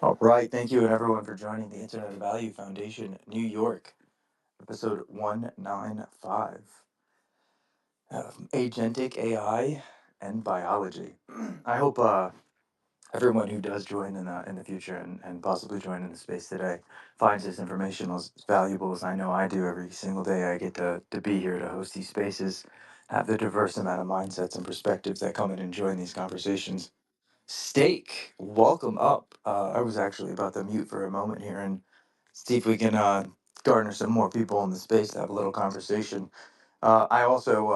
All right. Thank you, everyone, for joining the Internet of Value Foundation, New York, episode 195 Agentic AI and Biology. I hope everyone who does join in the future and possibly join in the space today finds this information as valuable as I know I do every single day. I get to be here to host these spaces, have the diverse amount of mindsets and perspectives that come in and join these conversations. Steak, welcome up. I was actually about to mute for a moment here and see if we can garner some more people in the space to have a little conversation. I also,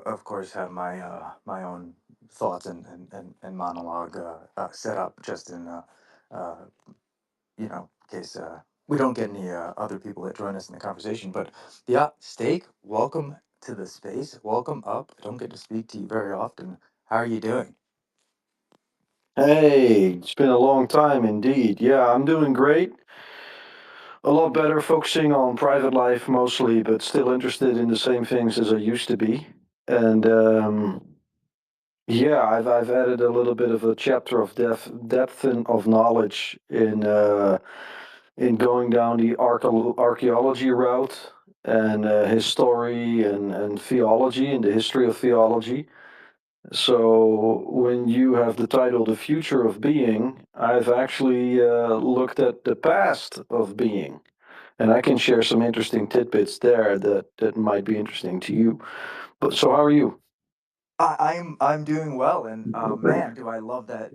of course, have my own thoughts and monologue set up just in uh, in case we don't get any other people that join us in the conversation. But yeah, Steak, welcome to the space. Welcome up. I don't get to speak to you very often. How are you doing? Hey, it's been a long time indeed. Yeah, I'm doing great. A lot better, focusing on private life mostly, but still interested in the same things as I used to be. And yeah, I've added a little bit of a chapter of depth and of knowledge in going down the archaeology route and history and theology and the history of theology. So when you have the title "The Future of Being," I've actually looked at the past of being, and I can share some interesting tidbits there that might be interesting to you. But so, how are you? I'm doing well, and man, do I love that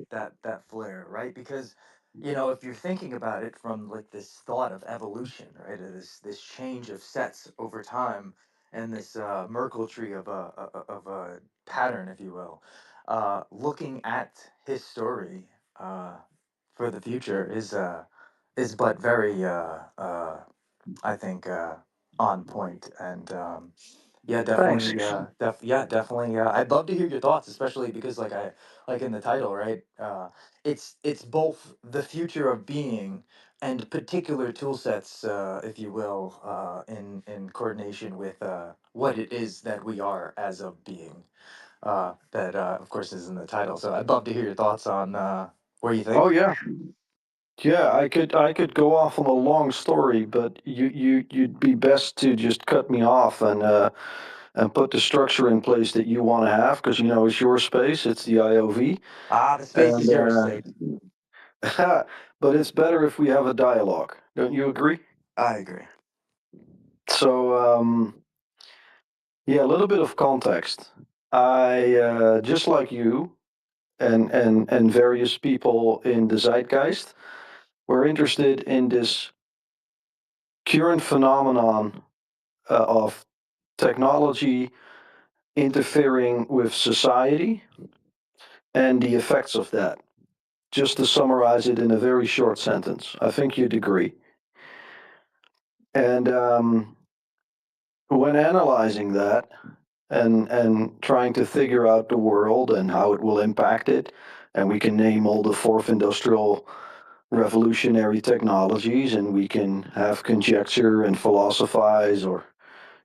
flair, right? Because if you're thinking about it from like this thought of evolution, right, or this change of sets over time, and this Merkle tree of a pattern, if you will, looking at history uh, for the future is but very I think on point and. Yeah, Thanks. definitely. Yeah, definitely. I'd love to hear your thoughts, especially because, like in the title, right? It's both the future of being and particular tool sets, if you will, in coordination with what it is that we are as of being. That, of course, is in the title. So I'd love to hear your thoughts on where you Oh think. yeah, yeah. I could go off on a long story, but you'd be best to just cut me off and put the structure in place that you want to have, because it's your space. It's the IOV, Ah, the space and is yours, State. but it's better if we have a dialogue. Don't you agree? I agree. So, yeah, a little bit of context. I just like you and various people in the zeitgeist, we're interested in this current phenomenon of technology interfering with society and the effects of that. Just to summarize it in a very short sentence, I think you'd agree. And when analyzing that, and trying to figure out the world and how it will impact it. And we can name all the fourth industrial revolutionary technologies, and we can have conjecture and philosophize, or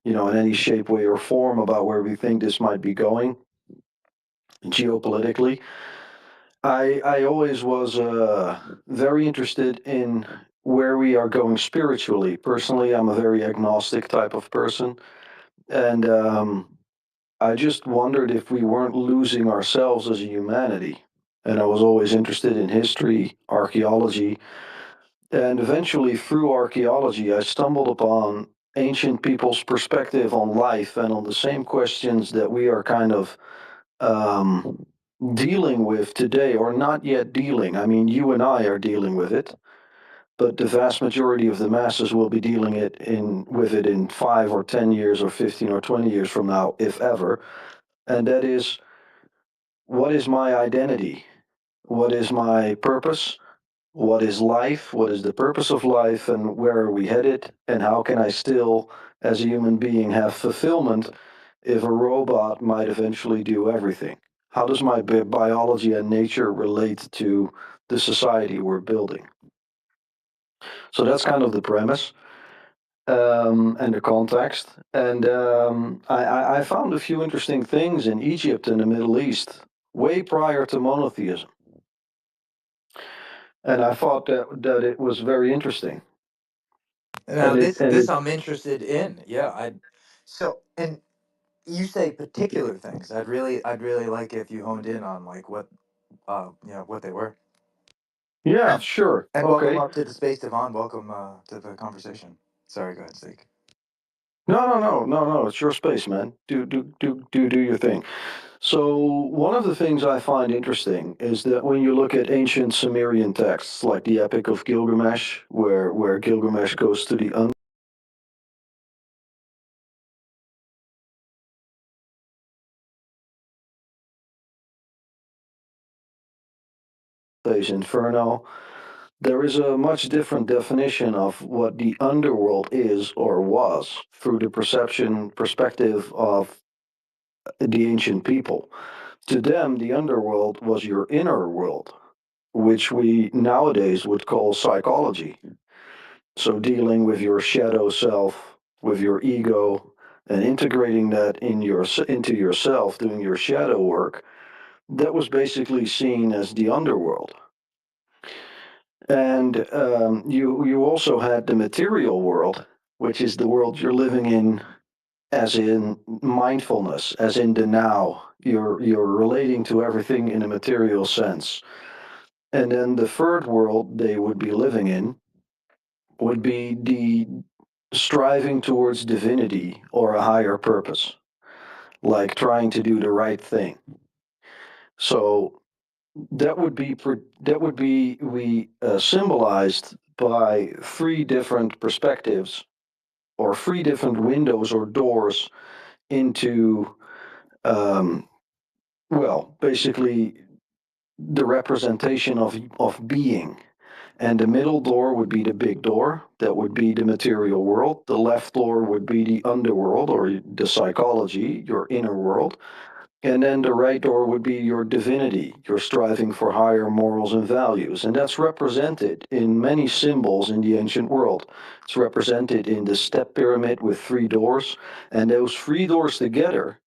in any shape, way, or form about where we think this might be going geopolitically. I always was very interested in where we are going spiritually. Personally, I'm a very agnostic type of person, and I just wondered if we weren't losing ourselves as a humanity. And I was always interested in history, archaeology, and eventually through archaeology, I stumbled upon ancient people's perspective on life and on the same questions that we are kind of um, dealing with today, or not yet dealing. I mean, you and I are dealing with it, but the vast majority of the masses will be dealing with it in 5 or 10 years or 15 or 20 years from now, if ever. And that is, what is my identity? What is my purpose? What is life? What is the purpose of life? And where are we headed? And how can I still, as a human being, have fulfillment if a robot might eventually do everything? How does my biology and nature relate to the society we're building? So that's kind of the premise, and the context. And I found a few interesting things in Egypt and the Middle East way prior to monotheism. and I thought that it was very interesting. Now And it and this it I'm interested in. Yeah, I so and you say particular things. I'd really like if you honed in on like what what they were. Yeah, sure. And welcome Okay. up to the space, Devon. Welcome to the conversation. Sorry, go ahead, Steak. No. It's your space, man. Do your thing. So one of the things I find interesting is that when you look at ancient Sumerian texts, like the Epic of Gilgamesh, where Gilgamesh goes to the Dante's Inferno, there is a much different definition of what the underworld is or was through the perspective of the ancient people. To them, the underworld was your inner world, which we nowadays would call psychology. So, dealing with your shadow self, with your ego, and integrating that into yourself, doing your shadow work, that was basically seen as the underworld. And you also had the material world, which is the world you're living in, as in mindfulness, as in the now. You're relating to everything in a material sense. And then the third world they would be living in would be the striving towards divinity or a higher purpose, like trying to do the right thing. So that would be we symbolized by three different perspectives or three different windows or doors into um, basically the representation of being. And the middle door would be the big door. That would be the material world. The left door would be the underworld or the psychology, your inner world. And then the right door would be your divinity, your striving for higher morals and values. And that's represented in many symbols in the ancient world. It's represented in the step pyramid with three doors. And those three doors together,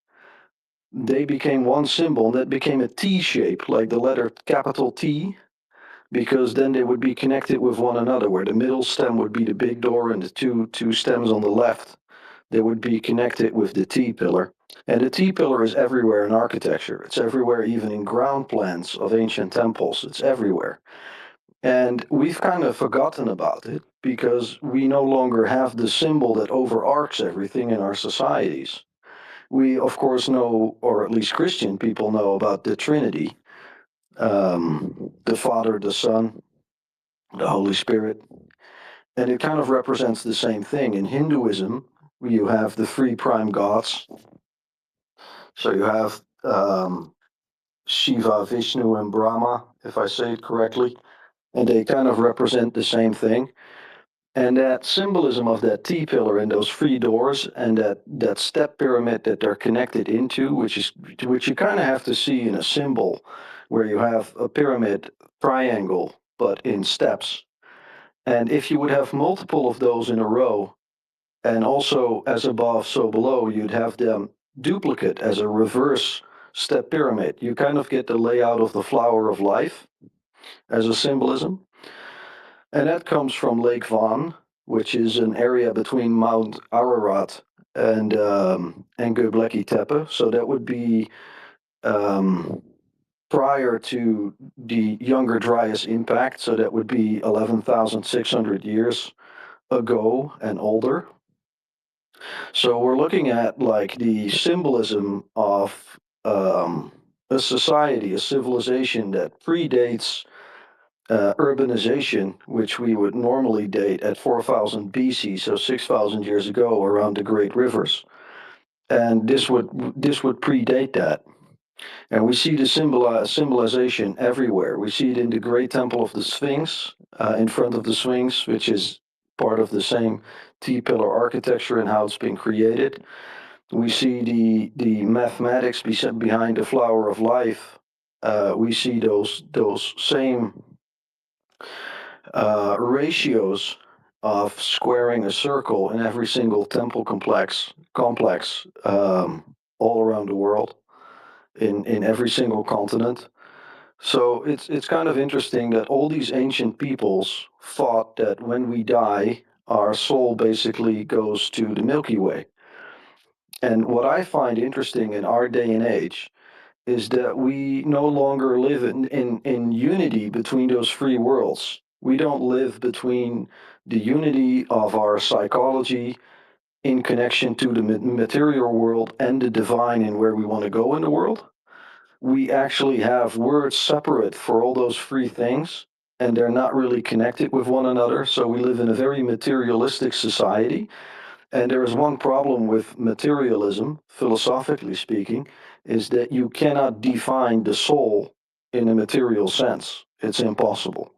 they became one symbol, and that became a T shape, like the letter capital T, because then they would be connected with one another, where the middle stem would be the big door and the two stems on the left, they would be connected with the T pillar. And the T pillar is everywhere in architecture. It's everywhere, even in ground plans of ancient temples. It's everywhere. And we've kind of forgotten about it because we no longer have the symbol that overarches everything in our societies. We, of course, know, or at least Christian people know, about the Trinity, the Father, the Son, the Holy Spirit. And it kind of represents the same thing. In Hinduism, you have the three prime gods. So you have Shiva, Vishnu, and Brahma, if I say it correctly. And they kind of represent the same thing. And that symbolism of that T pillar and those three doors and that step pyramid that they're connected into, which you kind of have to see in a symbol where you have a pyramid triangle, but in steps. And if you would have multiple of those in a row, and also as above, so below, you'd have them duplicate as a reverse step pyramid. You kind of get the layout of the flower of life as a symbolism. And that comes from Lake Van, which is an area between Mount Ararat and Göbekli Tepe. So that would be um, prior to the Younger Dryas impact. So that would be 11,600 years ago and older. So we're looking at like the symbolism of a society, a civilization that predates urbanization, which we would normally date at 4000 BC, so 6,000 years ago, around the Great Rivers. And this would predate that. And we see the symbolization everywhere. We see it in the Great Temple of the Sphinx, in front of the Sphinx, which is part of the same T-pillar architecture and how it's been created. We see the mathematics behind the flower of life. We see those same ratios of squaring a circle in every single temple complex all around the world in every single continent. So it's kind of interesting that all these ancient peoples thought that when we die, our soul basically goes to the Milky Way. And what I find interesting in our day and age is that we no longer live in unity between those three worlds. We don't live between the unity of our psychology in connection to the material world and the divine and where we want to go in the world. We actually have words separate for all those three things, and they're not really connected with one another. So we live in a very materialistic society. And there is one problem with materialism, philosophically speaking, is that you cannot define the soul in a material sense. It's impossible.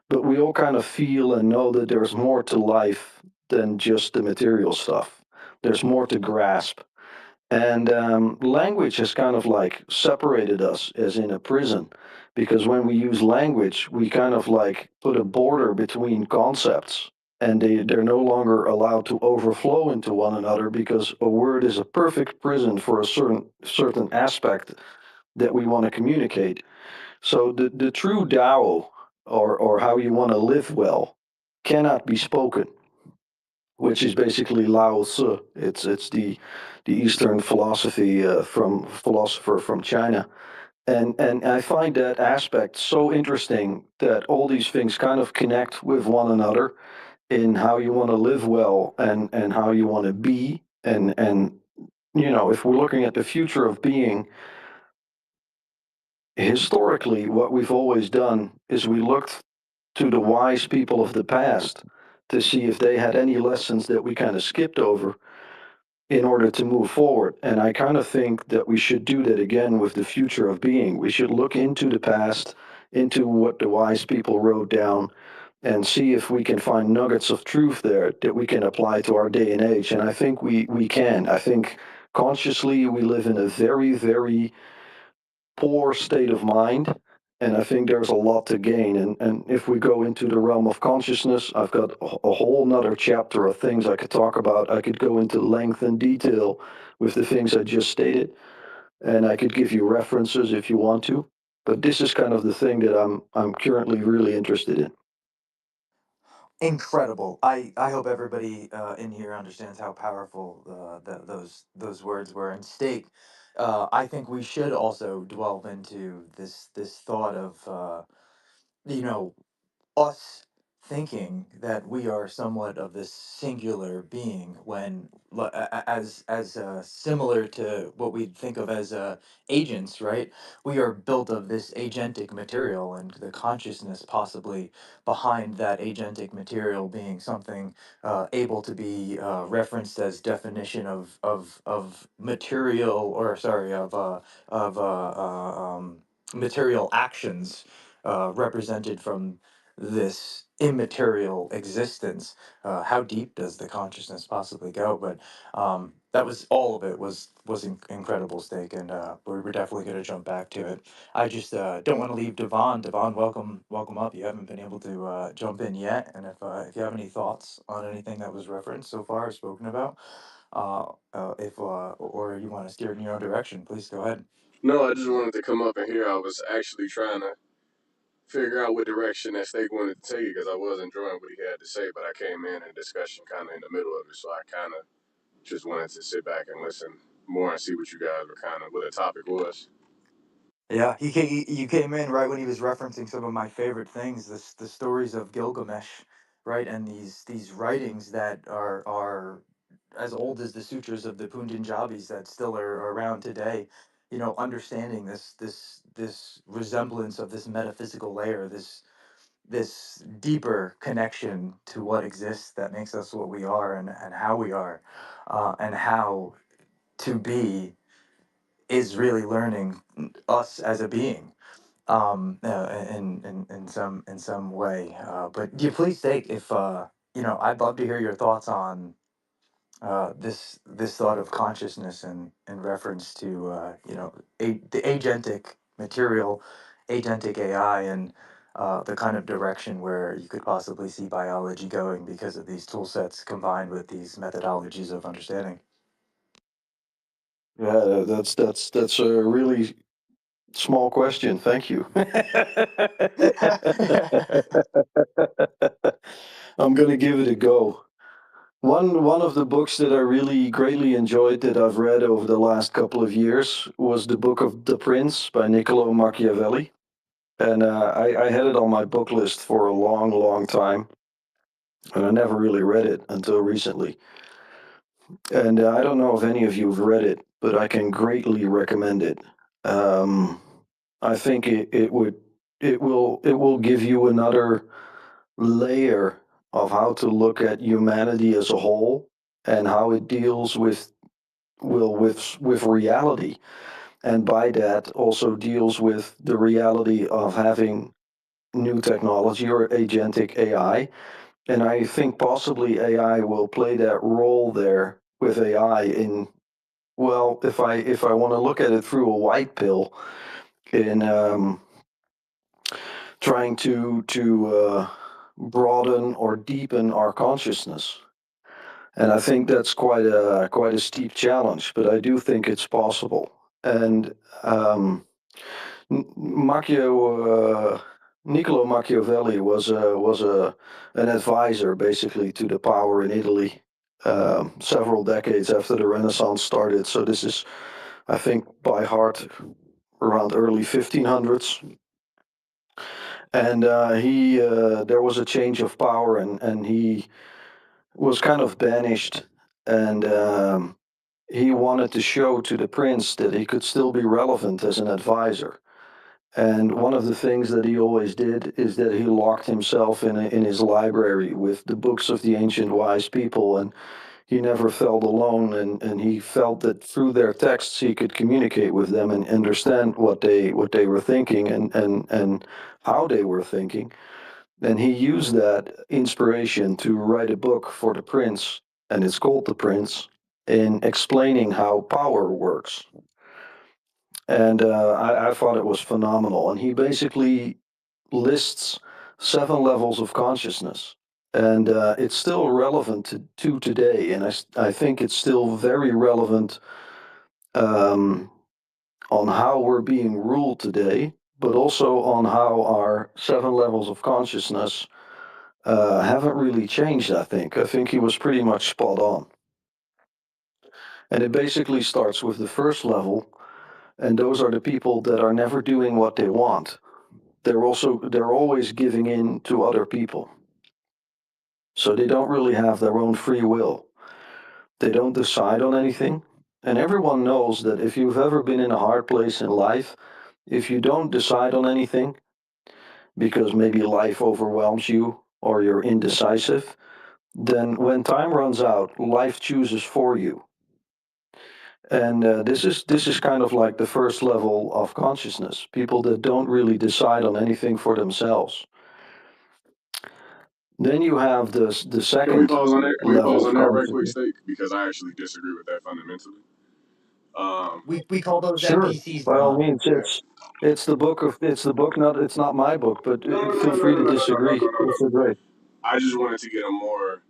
But we all kind of feel and know that there's more to life than just the material stuff. There's more to grasp. And language has kind of like separated us as in a prison, because when we use language, we kind of like put a border between concepts, and they're no longer allowed to overflow into one another because a word is a perfect prison for a certain aspect that we want to communicate. So the true Tao, or how you want to live well, cannot be spoken, which is basically Lao Tzu. It's the Eastern philosophy from philosopher from China, and I find that aspect so interesting that all these things kind of connect with one another in how you want to live well and how you want to be, and if we're looking at the future of being, historically what we've always done is we looked to the wise people of the past to see if they had any lessons that we kind of skipped over in order to move forward. And I kind of think that we should do that again with the future of being. We should look into the past, into what the wise people wrote down, and see if we can find nuggets of truth there that we can apply to our day and age. And I think we can. I think consciously we live in a very, very poor state of mind. And I think there's a lot to gain. And if we go into the realm of consciousness, I've got a whole nother chapter of things I could talk about. I could go into length and detail with the things I just stated, and I could give you references if you want to. But this is kind of the thing that I'm currently really interested in. Incredible. I hope everybody in here understands how powerful those words were and stake. I think we should also delve into this thought of you know us thinking that we are somewhat of this singular being when as similar to what we think of as agents, right? We are built of this agentic material, and the consciousness possibly behind that agentic material being something able to be referenced as definition of material, or sorry, of material actions represented from this immaterial existence. How deep does the consciousness possibly go? But that was all of it was incredible, steak, and we're definitely going to jump back to it. I just don't want to leave Devon. Devon, welcome up. You haven't been able to jump in yet, and if you have any thoughts on anything that was referenced so far or spoken about, if or you want to steer in your own direction, please go ahead. No, I just wanted to come up and here. I was actually trying to figure out what direction that Steak wanted to take it because I was enjoying what he had to say, but I came in discussion kind of in the middle of it, so I kind of just wanted to sit back and listen more and see what you guys were kind of what the topic was. Yeah, you came in right when he was referencing some of my favorite things, the stories of Gilgamesh, right, and these writings that are as old as the sutras of the Punjabis that still are around today. Understanding this resemblance of this metaphysical layer, this deeper connection to what exists that makes us what we are, and how we are, and how to be is really learning us as a being in some way. But you please take if I'd love to hear your thoughts on this thought of consciousness in reference to the agentic material, agentic AI, and the kind of direction where you could possibly see biology going because of these tool sets combined with these methodologies of understanding. Yeah, that's a really Small question. Thank you. I'm going to give it a go. One of the books that I really greatly enjoyed that I've read over the last couple of years was the book of The Prince by Niccolo Machiavelli. And I had it on my book list for a long, long time. And I never really read it until recently. And I don't know if any of you have read it, but I can greatly recommend it. Um, I think it will give you another layer of how to look at humanity as a whole and how it deals with reality, and by that also deals with the reality of having new technology or agentic AI. And I think possibly AI will play that role there with AI in, well, if I want to look at it through a white pill, in trying to broaden or deepen our consciousness. And I think that's quite a steep challenge, but I do think it's possible. And um, Niccolo Machiavelli was an advisor basically to the power in Italy several decades after the Renaissance started. So this is, I think, by heart around early 1500s. And he there was a change of power, and he was kind of banished, and he wanted to show to the prince that he could still be relevant as an advisor. And one of the things that he always did is that he locked himself in his library with the books of the ancient wise people, and he never felt alone. And he felt that through their texts he could communicate with them and understand what they were thinking, and how they were thinking. And he used that inspiration to write a book for the prince, and it's called The Prince, in explaining how power works. And I thought it was phenomenal. And he basically lists 7 levels of consciousness. And it's still relevant to today. And I think it's still very relevant um, on how we're being ruled today, but also on how our 7 levels of consciousness haven't really changed, I think. I think he was pretty much spot on. And it basically starts with the first level, and those are the people that are never doing what they want. They're always giving in to other people. So they don't really have their own free will. They don't decide on anything. And everyone knows that if you've ever been in a hard place in life, if you don't decide on anything, because maybe life overwhelms you or you're indecisive, then when time runs out, life chooses for you. And this is kind of like the first level of consciousness. People that don't really decide on anything for themselves. Then you have the Can we second pause on that? Can we level pause of on that right quick, consciousness. Steak? Because I actually disagree with that fundamentally. We call those Sure, NPCs, by all Ron. means, it's the book, not it's not my book, but No, no, no, feel no, free no, to no, no, no, no, disagree. no, no. It's a great. I just wanted to get a more,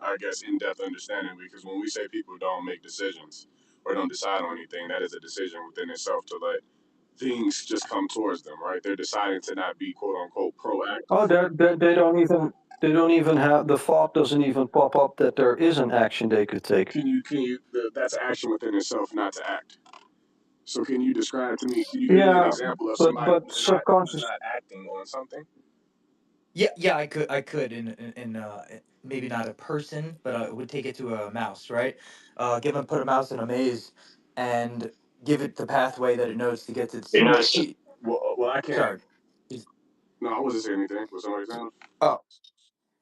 I guess, in-depth understanding because when we say people don't make decisions or don't decide on anything, that is a decision within itself to let things just come towards them, right? They're deciding to not be quote unquote Oh, proactive. they don't even have the thought doesn't even pop up that there is an action they could take. That's action within itself not to act. So can you describe to me, can you give me an Yeah, example of but somebody but who's subconscious. not acting on something? Yeah, yeah, I could, maybe not a person, but I would take it to a mouse, right? Put a mouse in a maze, and give it the pathway that it knows to get to You know, the it's cheat. well, I can't. Sorry. Is- No, I wasn't saying anything. Was somebody saying? Oh,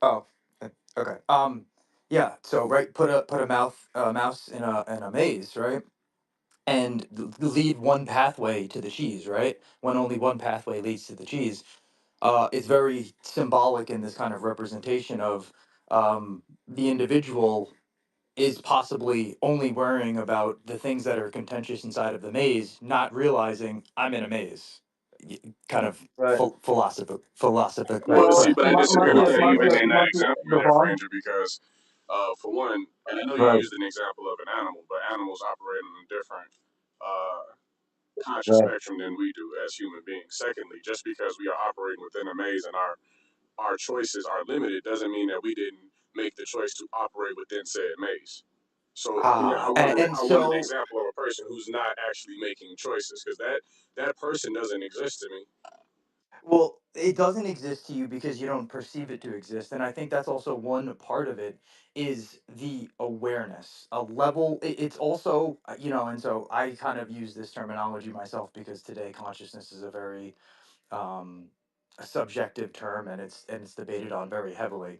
oh, okay. Yeah. So right, put a mouse in a maze, right? And lead one pathway to the cheese, right? When only one pathway leads to the cheese. It's very symbolic in this kind of representation of the individual is possibly only worrying about the things that are contentious inside of the maze, not realizing I'm in a maze. Kind of Right. Well, see, Well, philosophical. but I disagree with that even in that Matthew, example, man, Devon. Ranger, because for one, and I know you Right. used an example of an animal, but animals operate on a different conscious Right. spectrum than we do as human beings. Secondly, just because we are operating within a maze and our choices are limited doesn't mean that we didn't make the choice to operate within said maze. So Ah, and I wanted an so, example of a person who's not actually making choices because that person doesn't exist to me. well, it doesn't exist to you because you don't perceive it to exist, and I think that's also one part of it is the awareness, a level. It's also, and so I kind of use this terminology myself because today consciousness is a very um, a subjective term, and it's debated on very heavily.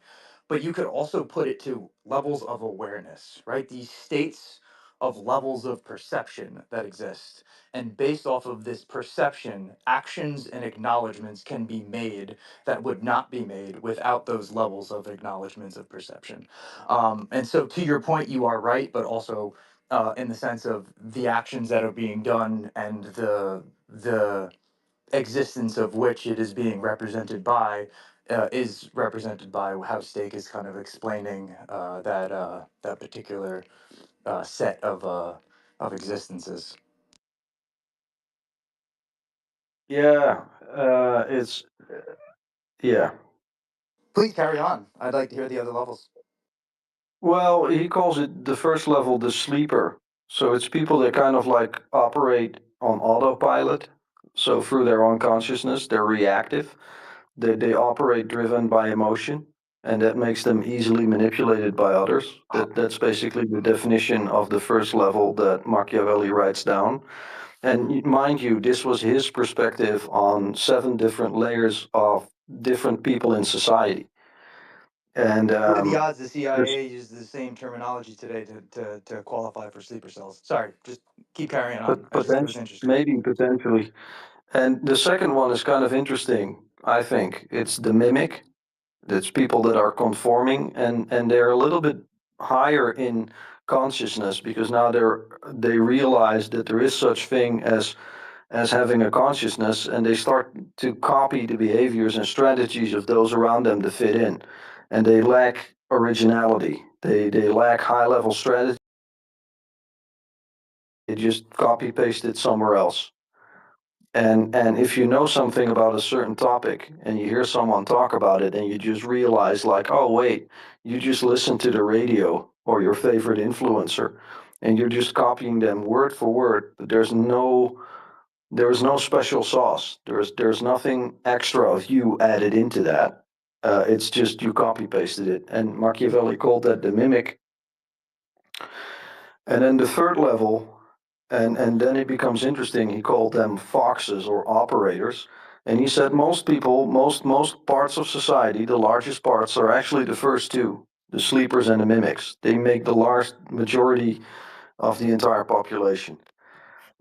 But you could also put it to levels of awareness, right? These states of levels of perception that exist. And based off of this perception, actions and acknowledgments can be made that would not be made without those levels of acknowledgments of perception. And so, to your point, you are right, but also in the sense of the actions that are being done and the existence of which it is being represented by is represented by how Steak is kind of explaining that particular set of existences. Yeah. It's yeah. Please carry on. I'd like to hear the other levels. Well, he calls it the first level the sleeper. So it's people that kind of like operate on autopilot. So through their unconsciousness, they're reactive. They operate driven by emotion, and that makes them easily manipulated by others. That's basically the definition of the first level that Machiavelli writes down. And mind you, this was his perspective on 7 different layers of different people in society. And What are the odds the there's CIA uses the same terminology today to qualify for sleeper cells? Sorry, just keep carrying on. It was interesting. maybe potentially. And the second one is kind of interesting, I think. It's the mimic. It's people that are conforming, and they're a little bit higher in consciousness because now they realize that there is such thing as having a consciousness, and they start to copy the behaviors and strategies of those around them to fit in, and they lack originality. They lack high level strategy. They just copy paste it somewhere else. And if you know something about a certain topic and you hear someone talk about it and you just realize like, oh wait, you just listen to the radio or your favorite influencer and you're just copying them word for word, but there's no special sauce. There's nothing extra of you added into that. It's just you copy pasted it. And Machiavelli called that the mimic. And then the third level, and then it becomes interesting. He called them foxes or operators. And he said most people, most parts of society, the largest parts are actually the first two, the sleepers and the mimics. They make the large majority of the entire population.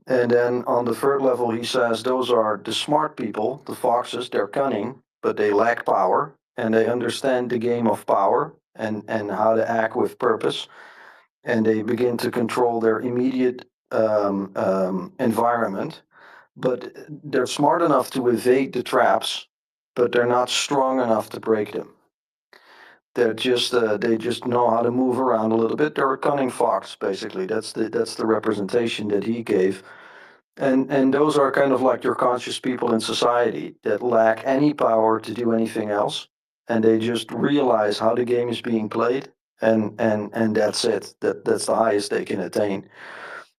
And then on the third level, he says those are the smart people, the foxes, they're cunning, but they lack power and they understand the game of power and how to act with purpose. And they begin to control their immediate environment. But they're smart enough to evade the traps, but they're not strong enough to break them. They just know how to move around a little bit. They're a cunning fox, basically. That's the representation that he gave. And those are kind of like your conscious people in society that lack any power to do anything else, and they just realize how the game is being played, and that's it. That's the highest they can attain.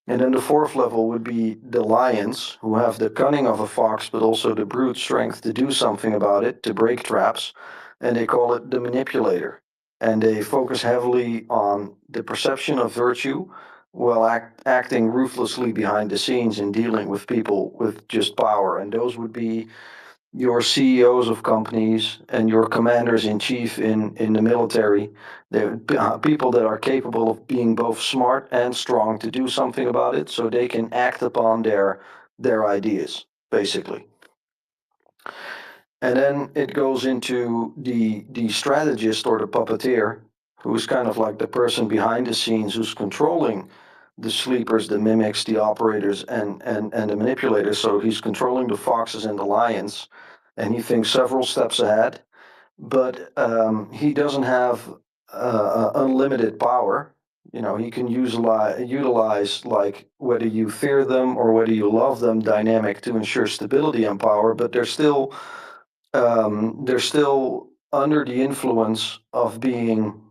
And then the fourth level would be the lions, who have the cunning of a fox, but also the brute strength to do something about it, to break traps. And they call it the manipulator. And they focus heavily on the perception of virtue while acting ruthlessly behind the scenes and dealing with people with just power. And those would be your CEOs of companies and your commanders in chief in the military. They're people that are capable of being both smart and strong to do something about it so they can act upon their ideas, basically. And then it goes into the strategist or the puppeteer, who's kind of like the person behind the scenes who's controlling the sleepers, the mimics, the operators, and the manipulators. So he's controlling the foxes and the lions, and he thinks several steps ahead. But he doesn't have unlimited power. He can utilize like whether you fear them or whether you love them dynamic to ensure stability and power, but they're still under the influence of being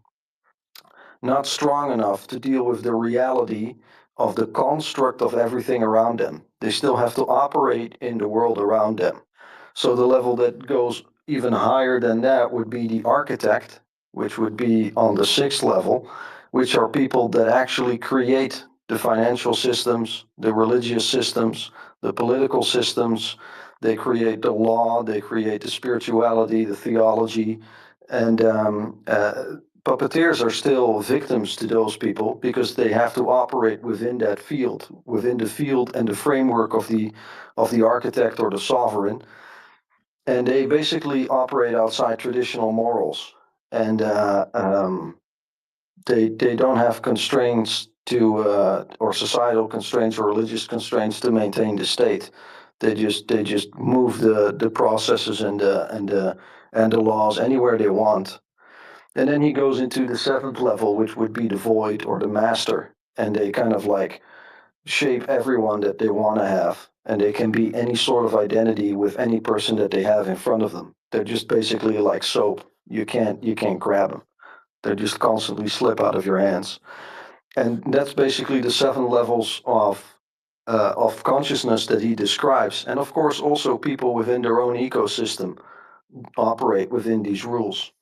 not strong enough to deal with the reality of the construct of everything around them. They still have to operate in the world around them. So the level that goes even higher than that would be the architect, which would be on the sixth level, which are people that actually create the financial systems, the religious systems, the political systems. They create the law, they create the spirituality, the theology, and puppeteers are still victims to those people because they have to operate within that field, within the field and the framework of the architect or the sovereign, and they basically operate outside traditional morals, and they don't have constraints to or societal constraints or religious constraints to maintain the state. They just move the processes and the laws anywhere they want. And then he goes into the seventh level, which would be the void or the master. And they kind of like shape everyone that they want to have. And they can be any sort of identity with any person that they have in front of them. They're just basically like soap. You can't grab them. They just constantly slip out of your hands. And that's basically the seven levels of consciousness that he describes. And of course, also people within their own ecosystem operate within these rules.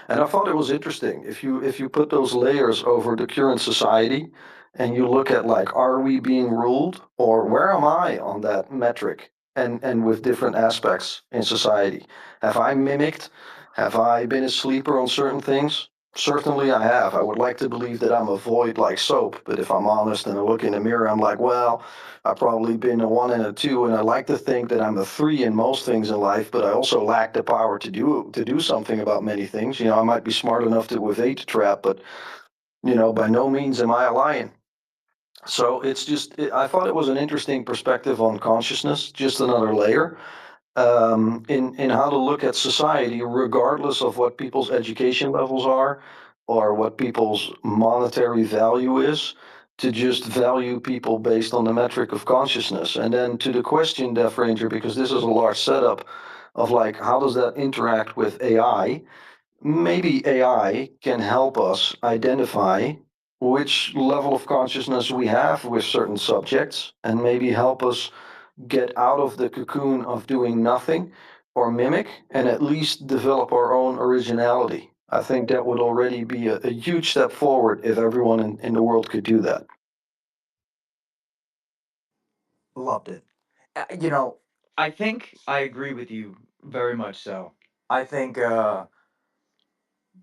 And I thought it was interesting if you put those layers over the current society and you look at like, are we being ruled or where am I on that metric? And with different aspects in society. Have I mimicked? Have I been a sleeper on certain things? Certainly I have. I would like to believe that I'm a void like soap, but if I'm honest and I look in the mirror, I'm like, well, I've probably been a one and a two, and I like to think that I'm a three in most things in life, but I also lack the power to do something about many things. I might be smart enough to evade the trap, but by no means am I a lion. So I thought it was an interesting perspective on consciousness, just another layer in how to look at society, regardless of what people's education levels are or what people's monetary value is, to just value people based on the metric of consciousness. And then to the question, Death Ranger, because this is a large setup of like, how does that interact with AI? Maybe AI can help us identify which level of consciousness we have with certain subjects and maybe help us get out of the cocoon of doing nothing or mimic and at least develop our own originality. I think that would already be a huge step forward if everyone in the world could do that. Loved it. You know, I think I agree with you very much so. I think the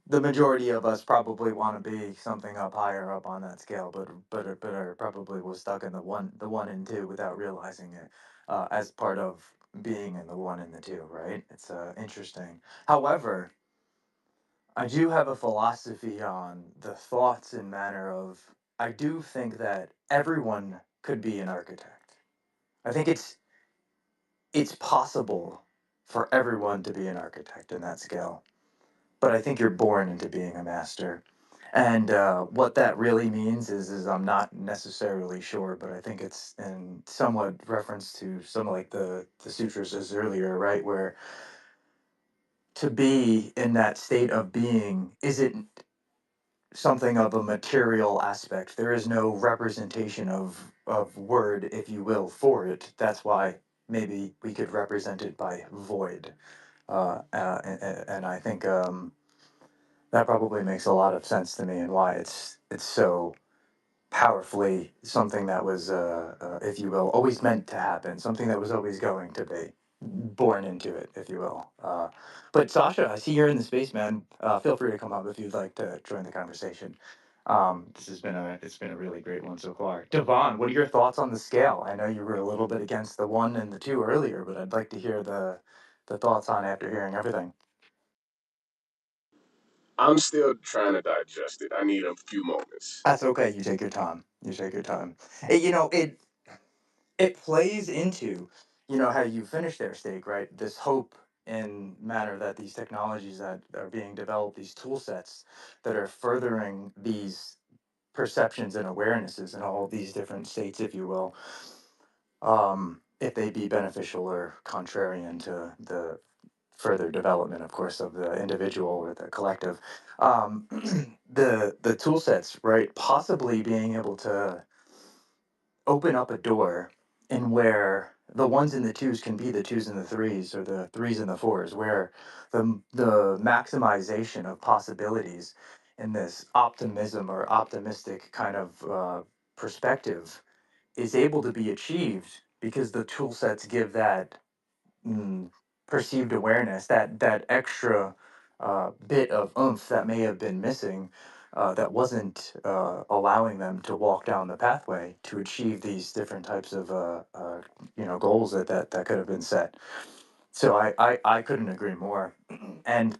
majority of us probably want to be something up higher up on that scale, but are probably was stuck in the one and two without realizing it, as part of being in the one and the two. Right? It's interesting. However, I do have a philosophy on the thoughts and manner of. I do think that everyone could be an architect. I think it's possible for everyone to be an architect in that scale, but I think you're born into being a master. And what that really means is I'm not necessarily sure, but I think it's in somewhat reference to some like the sutras as earlier, right? Where to be in that state of being isn't something of a material aspect. There is no representation of word, if you will, for it. That's why maybe we could represent it by void. And I think that probably makes a lot of sense to me and why it's so powerfully something that was, if you will, always meant to happen, something that was always going to be born into it, if you will. But Sasha, I see you're in the space, man. Feel free to come up if you'd like to join the conversation. It's been a really great one so far. Devon, what are your thoughts on the scale? I know you were a little bit against the one and the two earlier, but I'd like to hear the thoughts on after hearing everything. I'm still trying to digest it. I need a few moments. That's okay. You take your time. You take your time. It plays into how you finish their stake, right? This hope in manner that these technologies that are being developed, these tool sets that are furthering these perceptions and awarenesses in all these different states, if you will, if they be beneficial or contrarian to the further development, of course, of the individual or the collective. Um, the tool sets, right? Possibly being able to open up a door in where the ones and the twos can be the twos and the threes, or the threes and the fours, where the maximization of possibilities in this optimism or optimistic kind of perspective is able to be achieved because the tool sets give that mm, perceived awareness, that extra bit of oomph that may have been missing, that wasn't allowing them to walk down the pathway to achieve these different types of goals that could have been set. So I couldn't agree more. And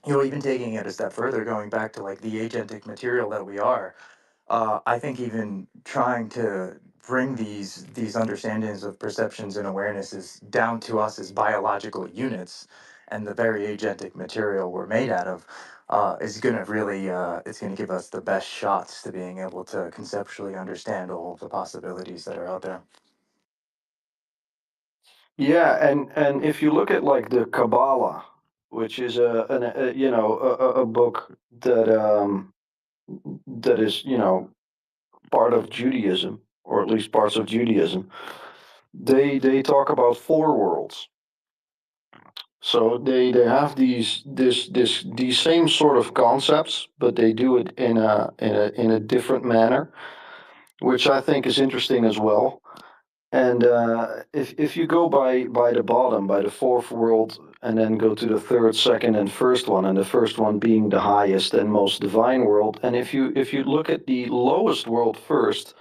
even taking it a step further, going back to like the agentic material that we are, I think even trying to bring these understandings of perceptions and awarenesses down to us as biological units, and the very agentic material we're made out of, is going to really it's going to give us the best shots to being able to conceptually understand all of the possibilities that are out there. Yeah, and if you look at like the Kabbalah, which is a book that is part of Judaism, or at least parts of Judaism, they talk about four worlds. So they have these same sort of concepts, but they do it in a different manner, which I think is interesting as well. And if you go by the bottom, by the fourth world, and then go to the third, second, and first one, and the first one being the highest and most divine world, and if you look at the lowest world first,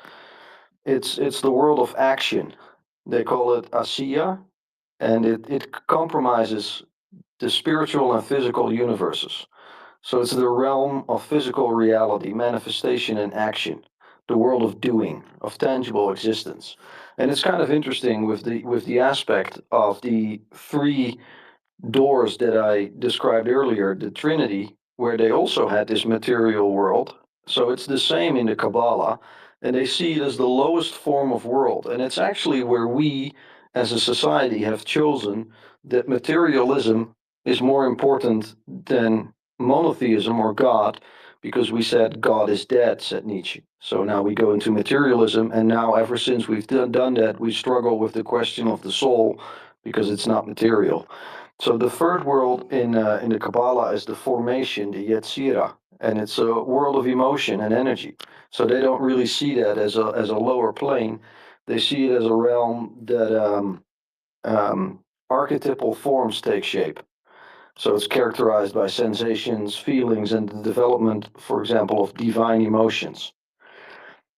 it's the world of action. They call it Asiya, and it compromises the spiritual and physical universes. So it's the realm of physical reality, manifestation, and action, the world of doing, of tangible existence. And it's kind of interesting with the aspect of the three doors that I described earlier, the Trinity, where they also had this material world. So it's the same in the Kabbalah, and they see it as the lowest form of world. And it's actually where we as a society have chosen that materialism is more important than monotheism or God, because we said God is dead, said Nietzsche. So now we go into materialism, and now ever since we've done that, we struggle with the question of the soul because it's not material. So the third world in the Kabbalah is the formation, the Yetzirah, and it's a world of emotion and energy. So they don't really see that as a lower plane. They see it as a realm that archetypal forms take shape. So it's characterized by sensations, feelings, and the development, for example, of divine emotions.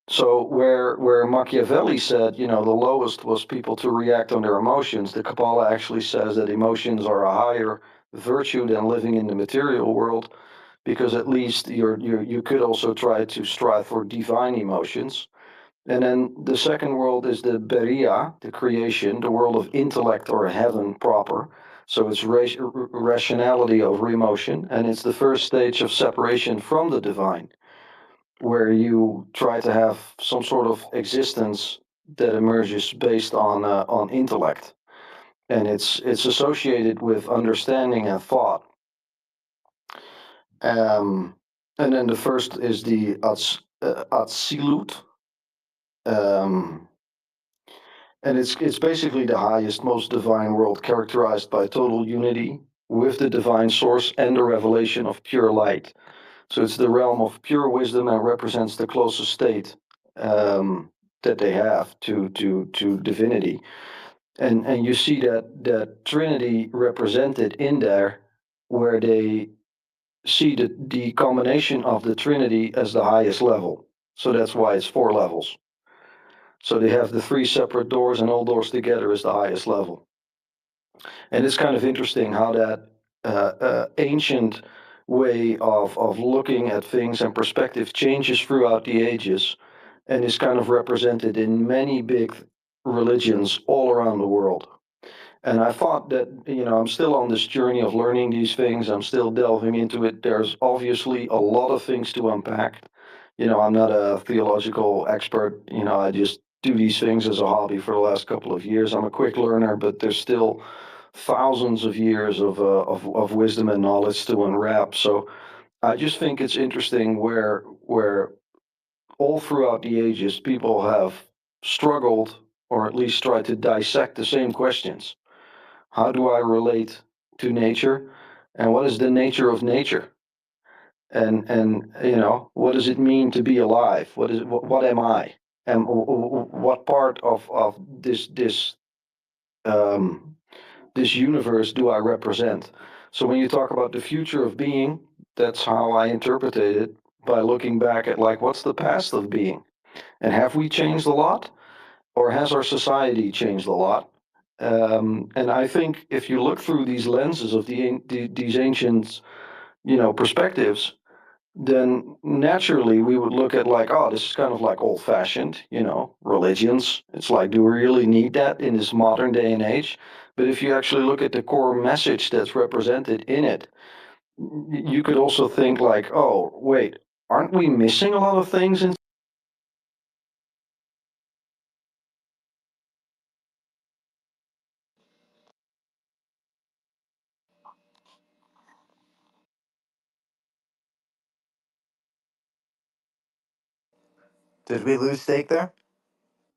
So where Machiavelli said, the lowest was people to react on their emotions, the Kabbalah actually says that emotions are a higher virtue than living in the material world, because at least you could also try to strive for divine emotions. And then the second world is the Beria, the creation, the world of intellect or heaven proper. So it's rationality over emotion, and it's the first stage of separation from the divine, where you try to have some sort of existence that emerges based on intellect, and it's associated with understanding and thought. Um, and then the first is the Atzilut, um, and it's basically the highest, most divine world, characterized by total unity with the divine source and the revelation of pure light. So it's the realm of pure wisdom and represents the closest state that they have to divinity. And you see that Trinity represented in there, where they see the combination of the Trinity as the highest level. So that's why it's four levels. So they have the three separate doors, and all doors together is the highest level. And it's kind of interesting how that ancient way of looking at things and perspective changes throughout the ages, and is kind of represented in many big religions all around the world. And I thought that, I'm still on this journey of learning these things. I'm still delving into it. There's obviously a lot of things to unpack. I'm not a theological expert. I just do these things as a hobby for the last couple of years. I'm a quick learner, but there's still thousands of years of wisdom and knowledge to unwrap. So I just think it's interesting where all throughout the ages people have struggled or at least tried to dissect the same questions. How do I relate to nature? And what is the nature of nature? And what does it mean to be alive? What am I? And what part of um, this universe do I represent? So when you talk about the future of being, that's how I interpreted it by looking back at like what's the past of being, and have we changed a lot, or has our society changed a lot? And I think if you look through these lenses of these ancient perspectives, then naturally we would look at like, oh, this is kind of like old fashioned, religions. It's like, do we really need that in this modern day and age? But if you actually look at the core message that's represented in it, you could also think like, oh, wait, aren't we missing a lot of things in. Did we lose Steak there?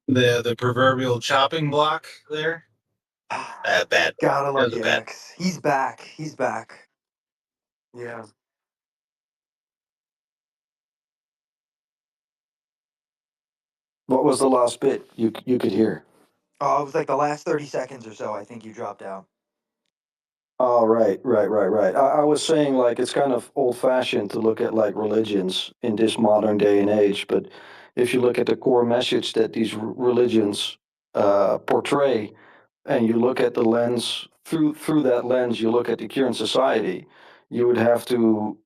The proverbial chopping block there. Bad. Gotta That love was a the bad. X. He's back. He's back. Yeah. What was the last bit you could hear? Oh, it was like the last 30 seconds or so. I think you dropped out. Oh, right, right, right, right. I was saying like it's kind of old-fashioned to look at like religions in this modern day and age, but if you look at the core message that these religions portray, and you look at the lens through that lens, you look at the current society, you would have to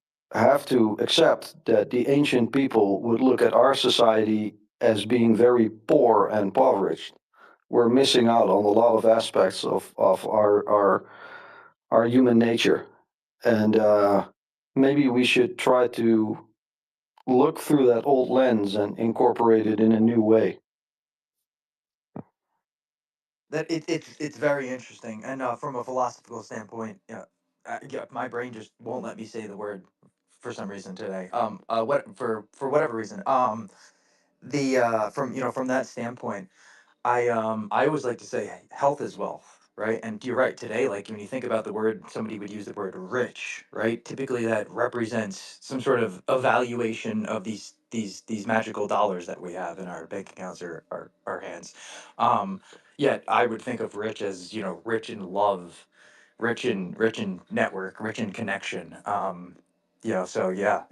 accept that the ancient people would look at our society as being very poor and impoverished. We're missing out on a lot of aspects of our human nature. And maybe we should try to look through that old lens and incorporate it in a new way. It's very interesting, and from a philosophical standpoint, yeah, yeah, my brain just won't let me say the word for some reason today. What for whatever reason. The from from that standpoint, I always like to say health is wealth, right? And you're right. Today, like when you think about the word, somebody would use the word rich, right? Typically, that represents some sort of evaluation of these magical dollars that we have in our bank accounts or our hands. Um, Yet, I would think of rich as rich in love, rich in network, rich in connection. So yeah,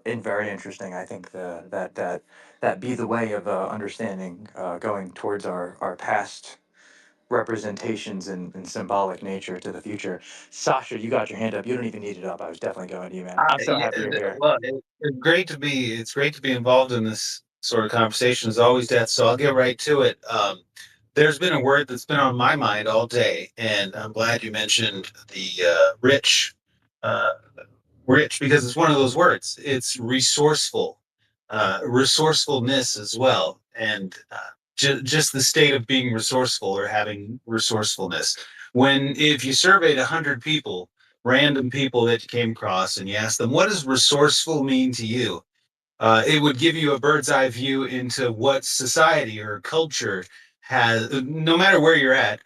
and very interesting. I think that be the way of understanding going towards our past representations and symbolic nature to the future. Sasha, you got your hand up. You don't even need it up. I was definitely going to you, man. I'm so Yeah, happy you're here. well, it's great to be. It's great to be involved in this sort of conversation. As always, Dad. So I'll get right to it. There's been a word that's been on my mind all day, and I'm glad you mentioned the rich. Uh, Rich because it's one of those words. It's resourceful, resourcefulness as well, and just the state of being resourceful or having resourcefulness. When if you surveyed 100 people, random people that you came across, and you asked them, "What does resourceful mean to you?" It would give you a bird's eye view into what society or culture has, no matter where you're at,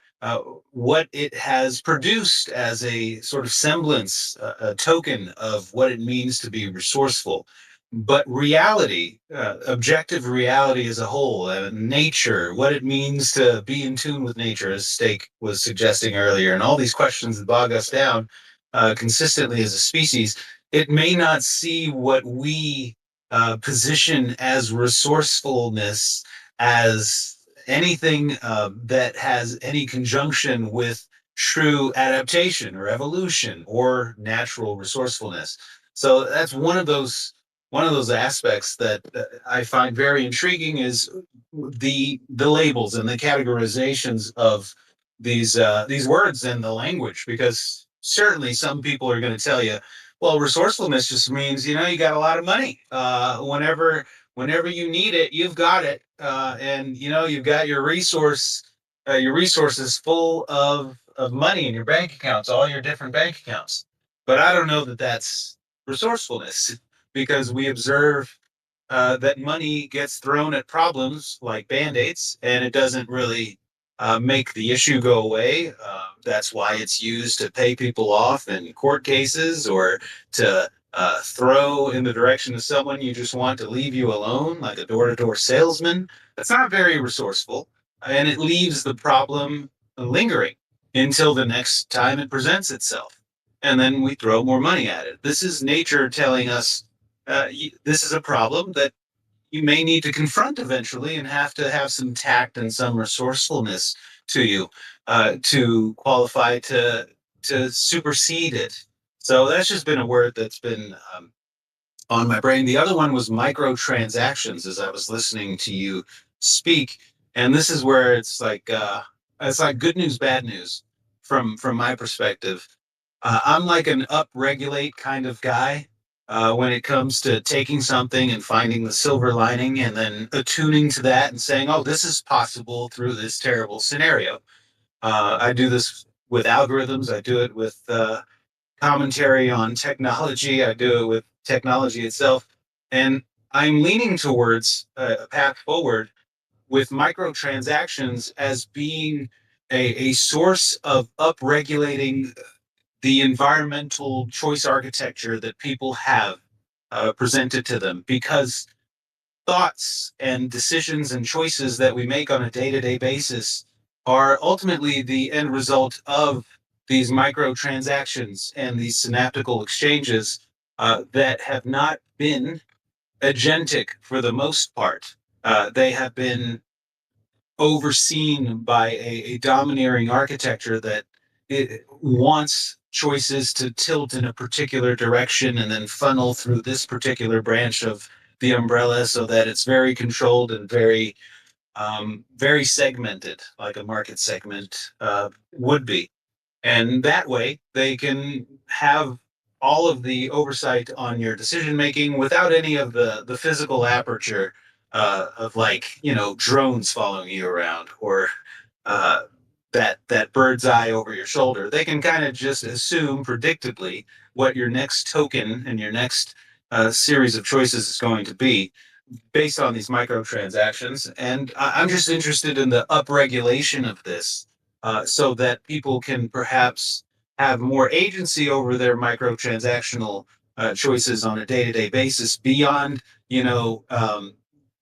what it has produced as a sort of semblance, a token of what it means to be resourceful. But reality, objective reality as a whole, nature, what it means to be in tune with nature, as Steak was suggesting earlier, and all these questions that bog us down consistently as a species, it may not see what we position as resourcefulness as anything that has any conjunction with true adaptation or evolution or natural resourcefulness. So that's one of those aspects that I find very intriguing is the labels and the categorizations of these words and the language, because certainly some people are going to tell you, Well, resourcefulness just means you got a lot of money. Whenever you need it, you've got it, and you've got your resources full of money in your bank accounts, all your different bank accounts. But I don't know that that's resourcefulness because we observe that money gets thrown at problems like band-aids, and it doesn't really make the issue go away. That's why it's used to pay people off in court cases or to throw in the direction of someone you just want to leave you alone, like a door-to-door salesman. That's not very resourceful, and it leaves the problem lingering until the next time it presents itself. And then we throw more money at it. This is nature telling us this is a problem that you may need to confront eventually and have to have some tact and some resourcefulness to you to qualify to supersede it. So that's just been a word that's been on my brain. The other one was microtransactions as I was listening to you speak. And this is where it's like good news, bad news from my perspective. I'm like an upregulate kind of guy when it comes to taking something and finding the silver lining and then attuning to that and saying, oh, this is possible through this terrible scenario. I do this with algorithms. I do it with commentary on technology. I do it with technology itself. And I'm leaning towards a path forward with microtransactions as being a source of upregulating the environmental choice architecture that people have presented to them because thoughts and decisions and choices that we make on a day-to-day basis are ultimately the end result of these microtransactions and these synaptical exchanges that have not been agentic for the most part. They have been overseen by a domineering architecture that it wants choices to tilt in a particular direction and then funnel through this particular branch of the umbrella so that it's very controlled and very segmented, like a market segment would be. And that way, they can have all of the oversight on your decision making without any of the physical aperture of drones following you around or uh, that bird's eye over your shoulder. They can kind of just assume predictably what your next token and your next series of choices is going to be based on these microtransactions. And I'm just interested in the upregulation of this so that people can perhaps have more agency over their microtransactional choices on a day-to-day basis beyond,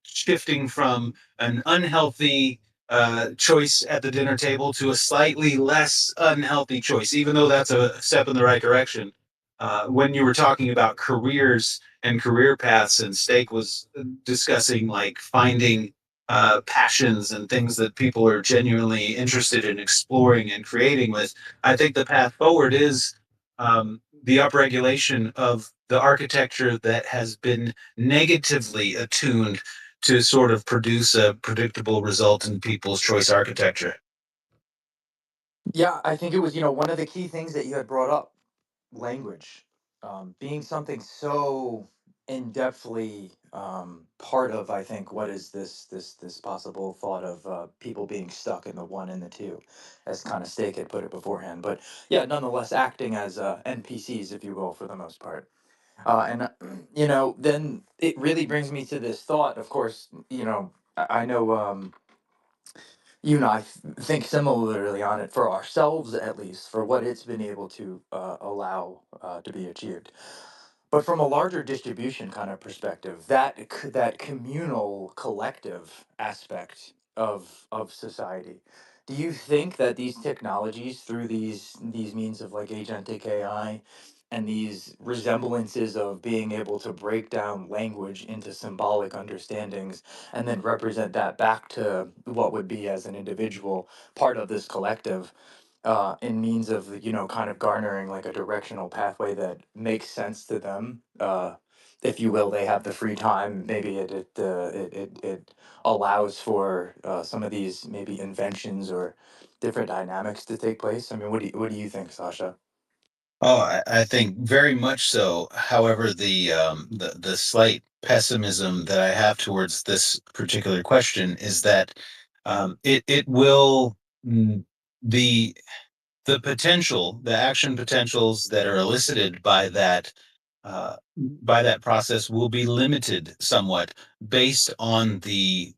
shifting from an unhealthy choice at the dinner table to a slightly less unhealthy choice, even though that's a step in the right direction. When you were talking about careers and career paths, and Steak was discussing like finding passions and things that people are genuinely interested in exploring and creating with. I think the path forward is the upregulation of the architecture that has been negatively attuned to sort of produce a predictable result in people's choice architecture. Yeah, I think it was, one of the key things that you had brought up, language, being something so in-depthly part of, I think, what is this possible thought of people being stuck in the one and the two, as kind of Steak had put it beforehand. But yeah, nonetheless, acting as NPCs, if you will, for the most part. And then it really brings me to this thought. Of course, I know. You and I think similarly on it for ourselves, at least, for what it's been able to allow to be achieved. But from a larger distribution kind of perspective, that communal, collective aspect of society, do you think that these technologies, through these means of like agentic AI and these resemblances of being able to break down language into symbolic understandings and then represent that back to what would be as an individual part of this collective, in means of kind of garnering like a directional pathway that makes sense to them, if you will, they have the free time, maybe it allows for some of these maybe inventions or different dynamics to take place. I mean, what do you think, Sasha? Oh, I think very much so. However, the slight pessimism that I have towards this particular question is that it will the the action potentials that are elicited by that process will be limited somewhat based on the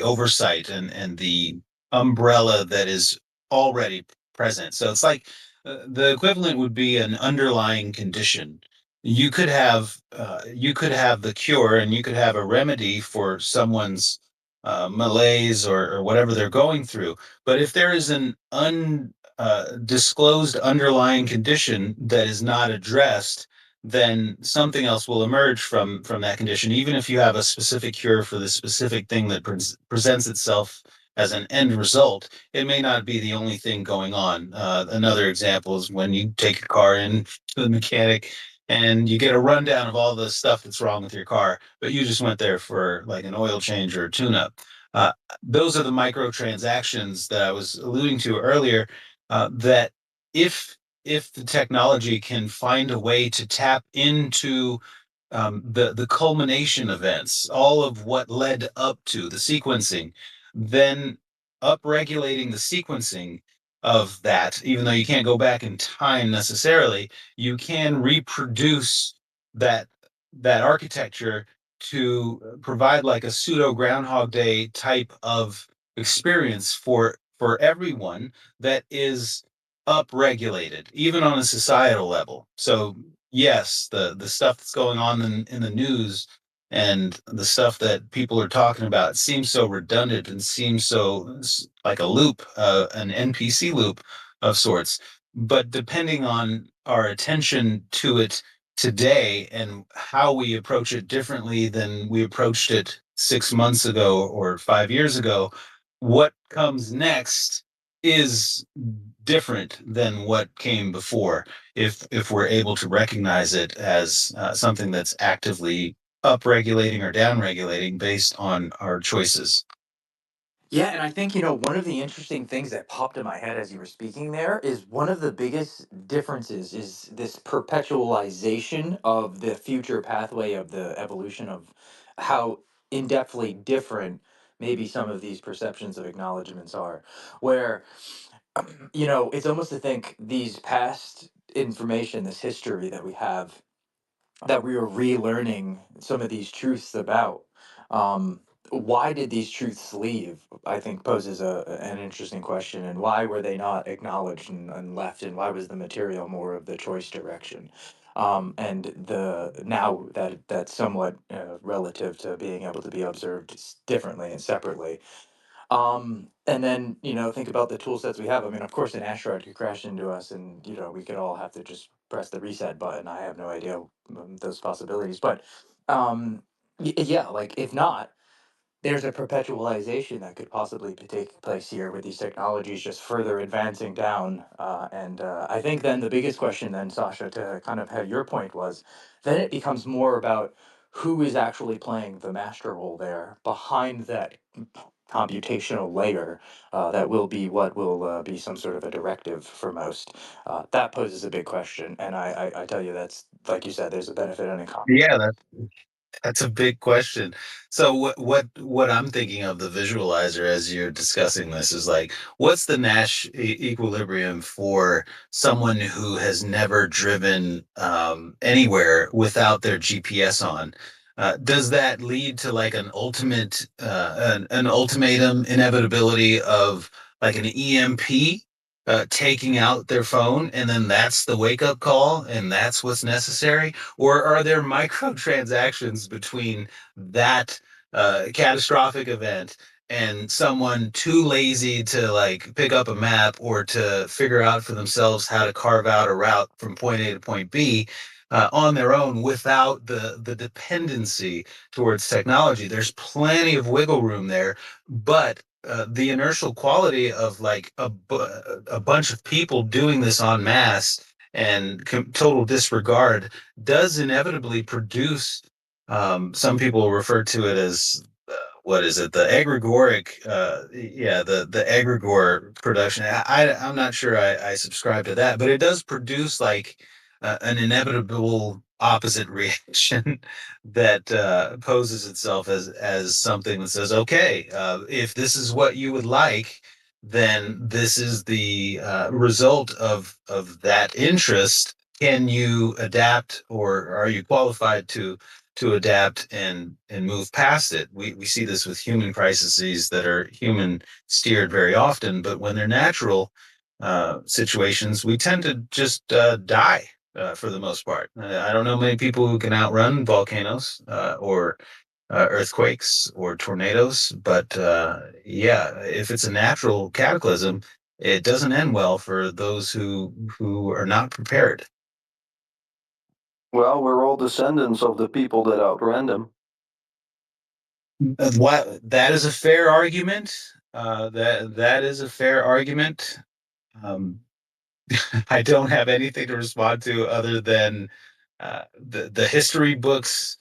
oversight and the umbrella that is already present. So it's like the equivalent would be an underlying condition. You could have the cure and you could have a remedy for someone's malaise or whatever they're going through. But if there is an disclosed underlying condition that is not addressed, then something else will emerge from that condition. Even if you have a specific cure for the specific thing that presents itself as an end result, it may not be the only thing going on. Another example is when you take your car in to the mechanic and you get a rundown of all the stuff that's wrong with your car, but you just went there for like an oil change or a tune-up. Those are the microtransactions that I was alluding to earlier. That if if the technology can find a way to tap into the culmination events, all of what led up to the sequencing, then upregulating the sequencing of that, even though you can't go back in time necessarily, you can reproduce that that architecture to provide like a pseudo Groundhog Day type of experience for everyone that is upregulated, even on a societal level. So yes, the stuff that's going on in the news and the stuff that people are talking about seems so redundant and seems so like a loop, an NPC loop of sorts. But depending on our attention to it today and how we approach it differently than we approached it 6 months ago or 5 years ago, what comes next is different than what came before if we're able to recognize it as something that's actively upregulating or downregulating based on our choices. Yeah, and I think, one of the interesting things that popped in my head as you were speaking there is one of the biggest differences is this perpetualization of the future pathway of the evolution of how in-depthly different maybe some of these perceptions of acknowledgments are. Where, it's almost to think these past information, this history that we have, that we were relearning some of these truths about. Um, why did these truths leave? I think poses an interesting question, and why were they not acknowledged and left, and why was the material more of the choice direction? And the now that that's somewhat relative to being able to be observed differently and separately. And then, think about the tool sets we have. I mean, of course, an asteroid could crash into us and, we could all have to just press the reset button. I have no idea those possibilities. But yeah, like if not, there's a perpetualization that could possibly take place here with these technologies just further advancing down. And I think then the biggest question, then, Sasha, to kind of have your point was, then it becomes more about who is actually playing the master role there behind that computational layer that will be what will be some sort of a directive for most. That poses a big question. And I tell you, that's like you said, there's a benefit and a con. Yeah, that's a big question. So what I'm thinking of the visualizer as you're discussing this is like, what's the Nash equilibrium for someone who has never driven anywhere without their GPS on? Does that lead to like an ultimatum inevitability of like an EMP taking out their phone, and then that's the wake up call, and that's what's necessary? Or are there microtransactions between that catastrophic event and someone too lazy to like pick up a map or to figure out for themselves how to carve out a route from point A to point B on their own without the dependency towards technology? There's plenty of wiggle room there, but the inertial quality of like a bunch of people doing this en masse and total disregard does inevitably produce some people refer to it as what is it? The egregoric, the egregore production. I'm not sure I subscribe to that, but it does produce like an inevitable opposite reaction that poses itself as something that says, okay, if this is what you would like, then this is the result of that interest. Can you adapt, or are you qualified to adapt and move past it? We see this with human crises that are human steered very often, but when they're natural situations, we tend to just die for the most part. I don't know many people who can outrun volcanoes or earthquakes or tornadoes, but yeah, if it's a natural cataclysm, it doesn't end well for those who are not prepared. Well, we're all descendants of the people that outran them. What that is a fair argument. That is a fair argument. Um, I don't have anything to respond to other than the history books.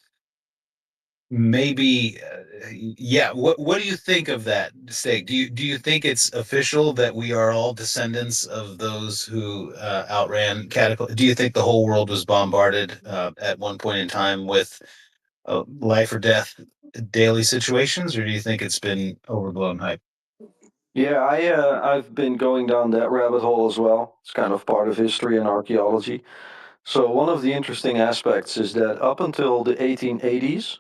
Maybe, yeah. What do you think of that stake? Do you think it's official that we are all descendants of those who outran cataclysm? Do you think the whole world was bombarded at one point in time with life or death daily situations, or do you think it's been overblown hype? Yeah, I've been going down that rabbit hole as well. It's kind of part of history and archaeology. So one of the interesting aspects is that up until the 1880s,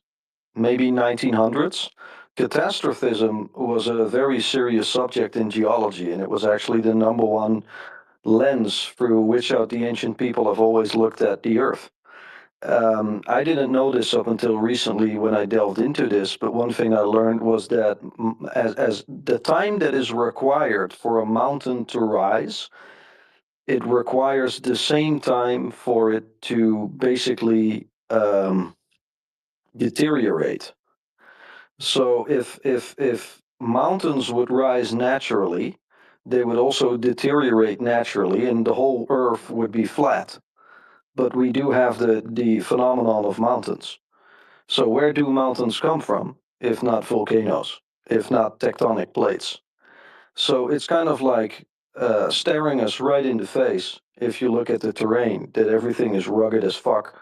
maybe 1900s, catastrophism was a very serious subject in geology, and it was actually the number one lens through which out the ancient people have always looked at the Earth. I didn't know this up until recently when I delved into this, but one thing I learned was that as the time that is required for a mountain to rise, it requires the same time for it to basically deteriorate. So if mountains would rise naturally, they would also deteriorate naturally, and the whole Earth would be flat. But we do have the phenomenon of mountains. So where do mountains come from, if not volcanoes, if not tectonic plates? So it's kind of like staring us right in the face if you look at the terrain, that everything is rugged as fuck.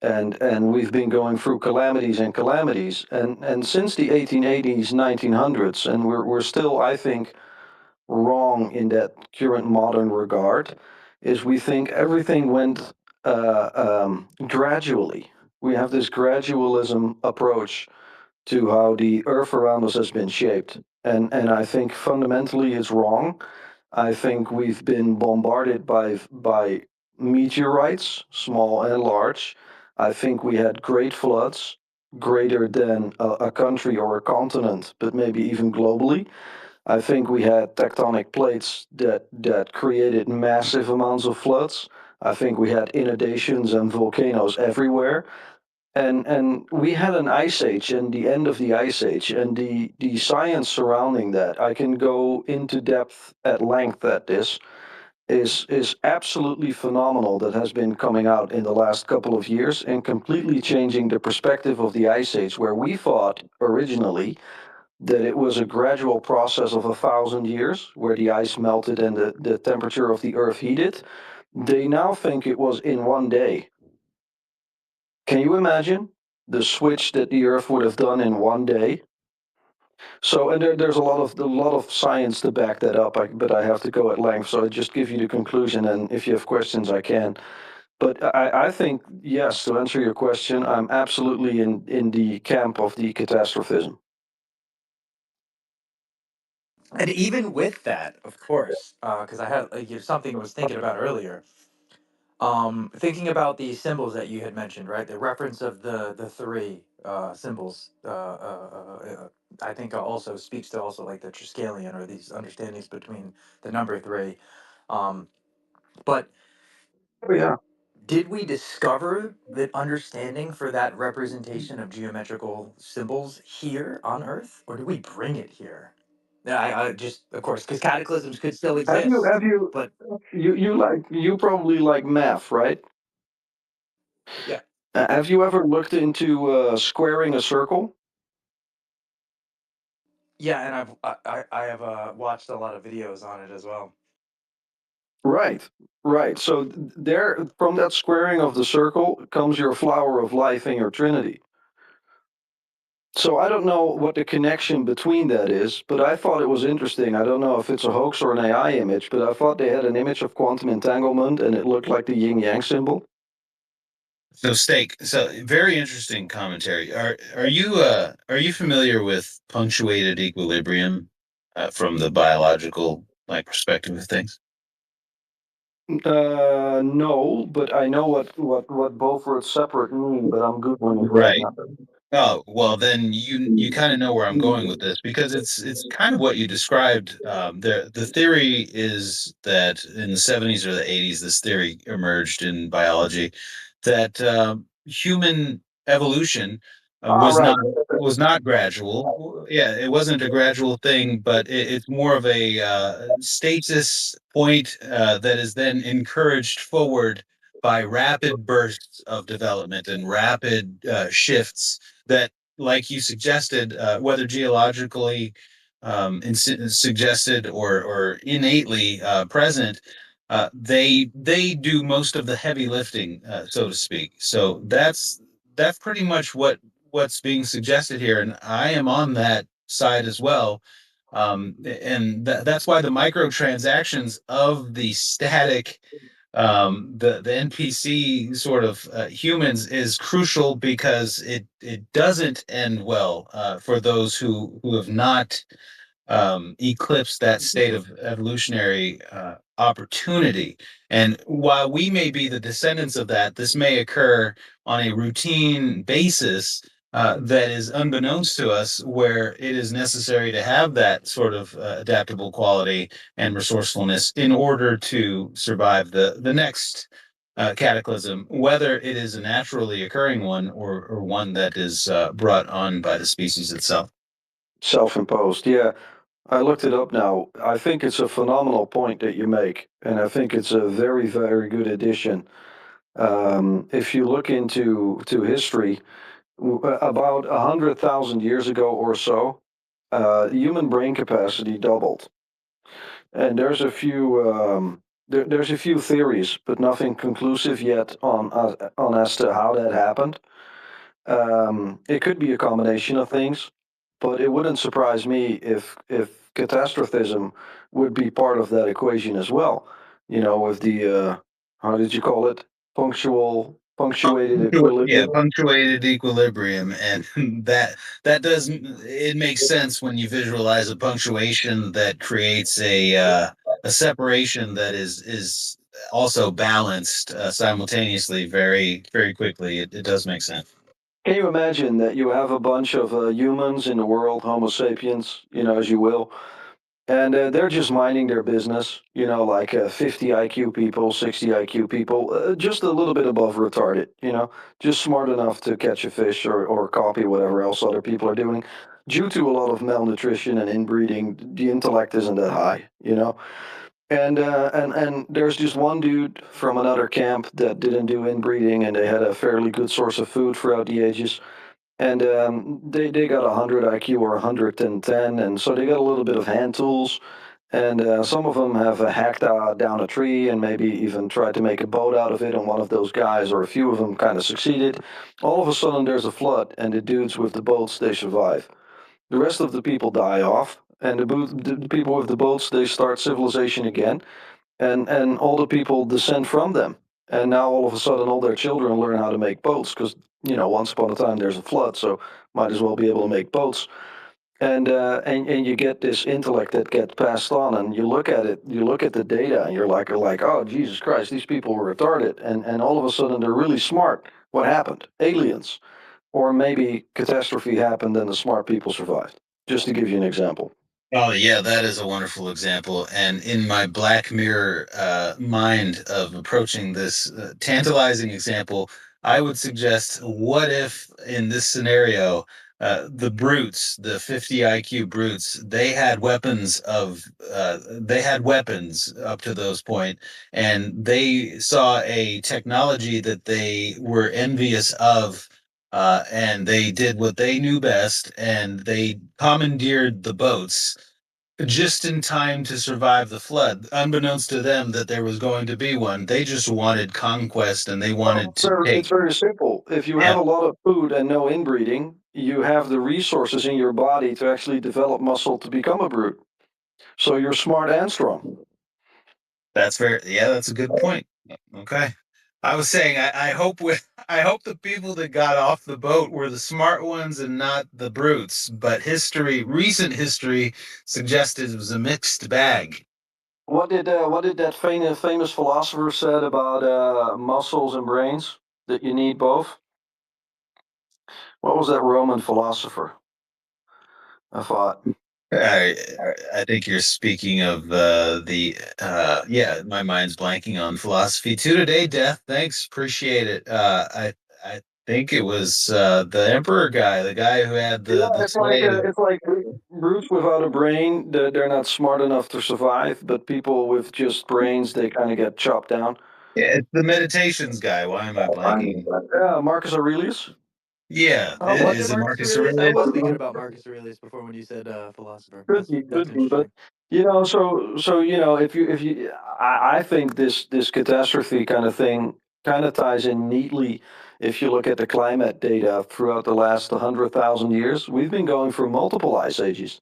And we've been going through calamities and calamities. And since the 1880s, 1900s, and we're still, I think, wrong in that current modern regard, is we think everything went gradually. We have this gradualism approach to how the earth around us has been shaped. And I think fundamentally it's wrong. I think we've been bombarded by meteorites, small and large. I think we had great floods, greater than a country or a continent, but maybe even globally. I think we had tectonic plates that created massive amounts of floods. I think we had inundations and volcanoes everywhere. And we had an ice age and the end of the ice age and the science surrounding that. I can go into depth at length at this is absolutely phenomenal that has been coming out in the last couple of years and completely changing the perspective of the ice age, where we thought originally that it was a gradual process of 1,000 years where the ice melted and the temperature of the earth heated. They now think it was in one day. Can you imagine the switch that the earth would have done in one day? So, and there's a lot of science to back that up, but I have to go at length. So I just give you the conclusion, and if you have questions, I can. But I think yes, to answer your question, I'm absolutely in the camp of the catastrophism. And even with that, of course, because I had something I was thinking about earlier. Thinking about the symbols that you had mentioned, right? The reference of the three symbols, I think also speaks to also like the Triskelion or these understandings between the number three. Um, but Oh yeah. did we discover the understanding for that representation of geometrical symbols here on Earth, or did we bring it here? Yeah, I just, of course, because cataclysms could still Have you exist, have you but you probably like math, right? yeah. Have you ever looked into squaring a circle? Yeah, and I have watched a lot of videos on it as well. Right, right. So there, from that squaring of the circle comes your flower of life and your Trinity. So I don't know what the connection between that is, but I thought it was interesting. I don't know if it's a hoax or an AI image, but I thought they had an image of quantum entanglement and it looked like the yin yang symbol. So steak. So very interesting commentary. Are you familiar with punctuated equilibrium from the biological like perspective of things? No, but I know what both words separate mean, but I'm Googling it right Right. now. Oh, well, then you kind of know where I'm going with this because it's kind of what you described. The theory is that in the 70s or the 80s, this theory emerged in biology that human evolution All right. was not gradual. Yeah, it wasn't a gradual thing, but it's more of a stasis point that is then encouraged forward by rapid bursts of development and rapid shifts that, like you suggested, whether geologically suggested or innately present, they do most of the heavy lifting, so to speak. So that's pretty much what's being suggested here, and I am on that side as well. And that's why the microtransactions of the static the NPC sort of humans is crucial because it doesn't end well for those who have not eclipsed that state of evolutionary opportunity. And while we may be the descendants of that, this may occur on a routine basis that is unbeknownst to us, where it is necessary to have that sort of adaptable quality and resourcefulness in order to survive the next cataclysm, whether it is a naturally occurring one or one that is brought on by the species itself. Self-imposed. Yeah, I looked it up now. I think it's a phenomenal point that you make, and I think it's a very, very good addition. If you look into history, about 100,000 years ago or so, human brain capacity doubled, and there's a few theories, but nothing conclusive yet on as to how that happened. It could be a combination of things, but it wouldn't surprise me if catastrophism would be part of that equation as well. You know, with the how did you call it? Punctuated Yeah, equilibrium. punctuated equilibrium, and that does it makes sense when you visualize a punctuation that creates a separation that is also balanced simultaneously very quickly. It does make sense. Can you imagine that you have a bunch of humans in the world, Homo sapiens, you know, as you will, and they're just minding their business, you know, like 50 IQ people, 60 IQ people, just a little bit above retarded, you know, just smart enough to catch a fish or copy whatever else other people are doing. Due to a lot of malnutrition and inbreeding, the intellect isn't that high, you know. And there's just one dude from another camp that didn't do inbreeding, and they had a fairly good source of food throughout the ages, and they got 100 IQ or 110, and so they got a little bit of hand tools, and some of them have hacked down a tree and maybe even tried to make a boat out of it, and one of those guys, or a few of them, kind of succeeded. All of a sudden, there's a flood, and the dudes with the boats, they survive. The rest of the people die off, and the people with the boats, they start civilization again, and all the people descend from them. And now all of a sudden, all their children learn how to make boats because, you know, once upon a time there's a flood, so might as well be able to make boats. And you get this intellect that gets passed on, and you look at it, you look at the data, and you're like, oh Jesus Christ, these people were retarded, and all of a sudden they're really smart. What happened? Aliens, or maybe catastrophe happened and the smart people survived. Just to give you an example. Oh yeah, that is a wonderful example. And in my Black Mirror mind of approaching this tantalizing example, I would suggest, what if in this scenario, the brutes, the 50 IQ brutes, they had weapons up to those point, and they saw a technology that they were envious of. and they did what they knew best, and they commandeered the boats just in time to survive the flood. Unbeknownst to them that there was going to be one, they just wanted conquest and they Well, wanted to it's take. very simple. If you have Yeah, a lot of food and no inbreeding, you have the resources in your body to actually develop muscle to become a brute. So you're smart and strong. that's fair. Yeah, that's a good point. Okay. I was saying I hope I hope the people that got off the boat were the smart ones and not the brutes. But recent history suggested it was a mixed bag. What did that famous philosopher said about muscles and brains? That you need both? What was that Roman philosopher? I thought. I I think you're speaking of the yeah, my mind's blanking on philosophy too today, Death. Thanks, appreciate it. I think it was the emperor guy, the guy who had Yeah, the slave. it's like brutes without a brain. They're not smart enough to survive, but people with just brains, they kind of get chopped down. Yeah, it's the meditations guy. Why am I blanking? Yeah, Marcus Aurelius. Yeah, Oh, was it is it Marcus Marcus Aurelius? I Aurelius? was thinking about Marcus Aurelius before when you said philosopher. That's Could be, but interesting. so if you, I think this catastrophe kind of thing kind of ties in neatly. If you look at the climate data throughout the last 100,000 years, we've been going through multiple ice ages.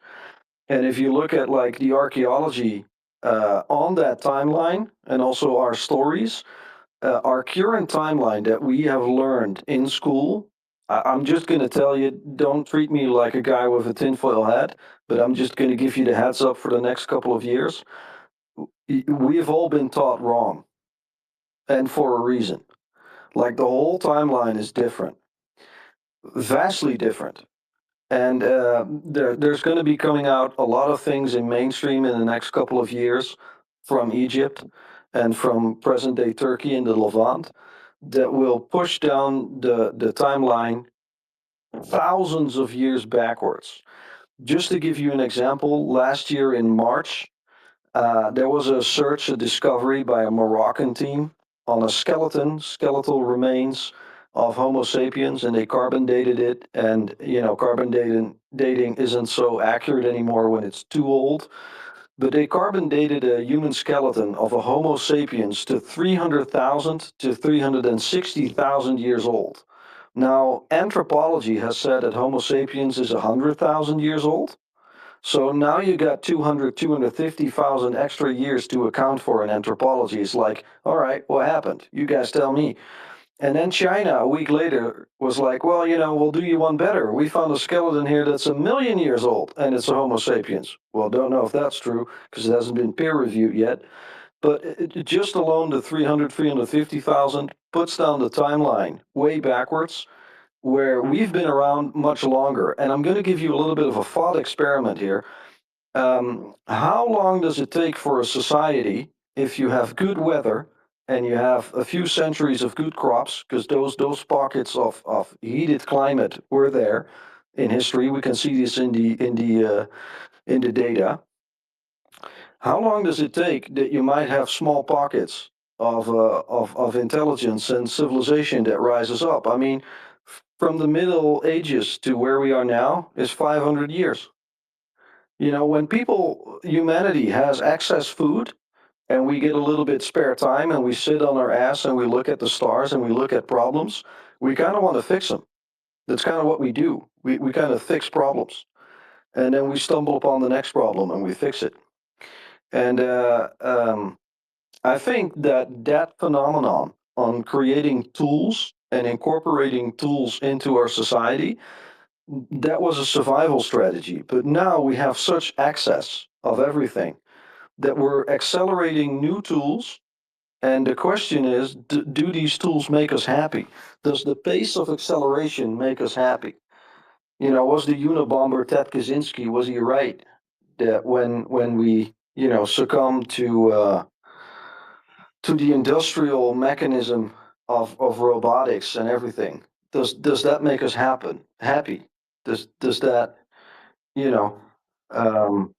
And if you look at like the archaeology on that timeline and also our stories, our current timeline that we have learned in school, I'm just going to tell you, don't treat me like a guy with a tinfoil hat, but I'm just going to give you the heads up for the next couple of years. We've all been taught wrong, and for a reason. Like the whole timeline is different, vastly different. And there's going to be coming out a lot of things in mainstream in the next couple of years from Egypt and from present day Turkey and the Levant that will push down the timeline thousands of years backwards. Just to give you an example, last year in March, there was a discovery by a Moroccan team on a skeletal remains of Homo sapiens, and they carbon dated it. And carbon dating isn't so accurate anymore when it's too old. But they carbon dated a human skeleton of a Homo sapiens to 300,000 to 360,000 years old. Now, anthropology has said that Homo sapiens is 100,000 years old. So now you got 200, 250,000 extra years to account for in anthropology. It's like, all right, what happened? You guys tell me. And then China, a week later, was like, well, we'll do you one better. We found a skeleton here that's 1 million years old, and it's a Homo sapiens. Well, don't know if that's true because it hasn't been peer reviewed yet. But just alone the 300, 350,000 puts down the timeline way backwards where we've been around much longer. And I'm going to give you a little bit of a thought experiment here. How long does it take for a society, if you have good weather and you have a few centuries of good crops, because those pockets of heated climate were there in history. We can see this in the data. How long does it take that you might have small pockets of intelligence and civilization that rises up? I mean, from the Middle Ages to where we are now is 500 years. When humanity has excess food and we get a little bit spare time and we sit on our ass and we look at the stars and we look at problems, we kind of want to fix them. That's kind of what we do. We kind of fix problems. And then we stumble upon the next problem and we fix it. And I think that phenomenon on creating tools and incorporating tools into our society, that was a survival strategy. But now we have such access of everything that we're accelerating new tools. And the question is, do these tools make us happy? Does the pace of acceleration make us happy? Was the Unabomber Ted Kaczynski, was he right that when we succumb to the industrial mechanism of robotics and everything, does that make us happy? Does that you know um,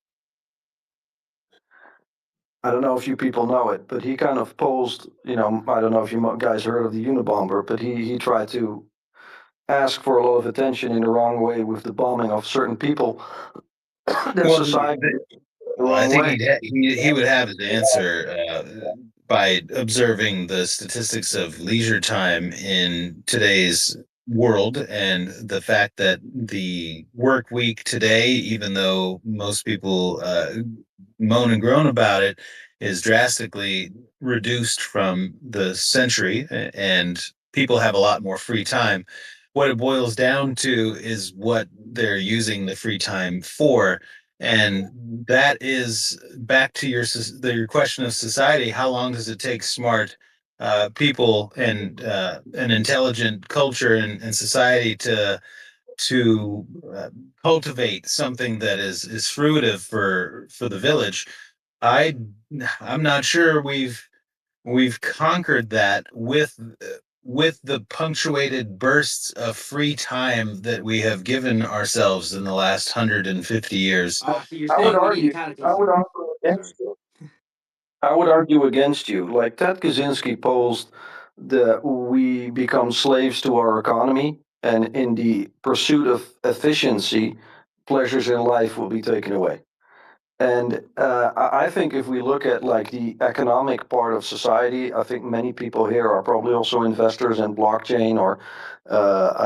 I don't know if you people know it, but he kind of posed, I don't know if you guys heard of the Unabomber, but he tried to ask for a lot of attention in the wrong way with the bombing of certain people, that Well, society the I wrong think way. he would have his answer by observing the statistics of leisure time in today's world and the fact that the work week today, even though most people moan and groan about it, is drastically reduced from the century, and people have a lot more free time. What it boils down to is what they're using the free time for. And that is back to your question of society. How long does it take smart people and an intelligent culture and society to cultivate something that is fruitive for the village? I I'm not sure we've conquered that with the punctuated bursts of free time that we have given ourselves in the last 150 years. So you're I would saying we need a argue. I would catechism? argue Sorry. against you. I would argue against you. Like Ted Kaczynski posed that we become slaves to our economy, and in the pursuit of efficiency, pleasures in life will be taken away. And I think if we look at like the economic part of society, I think many people here are probably also investors in blockchain or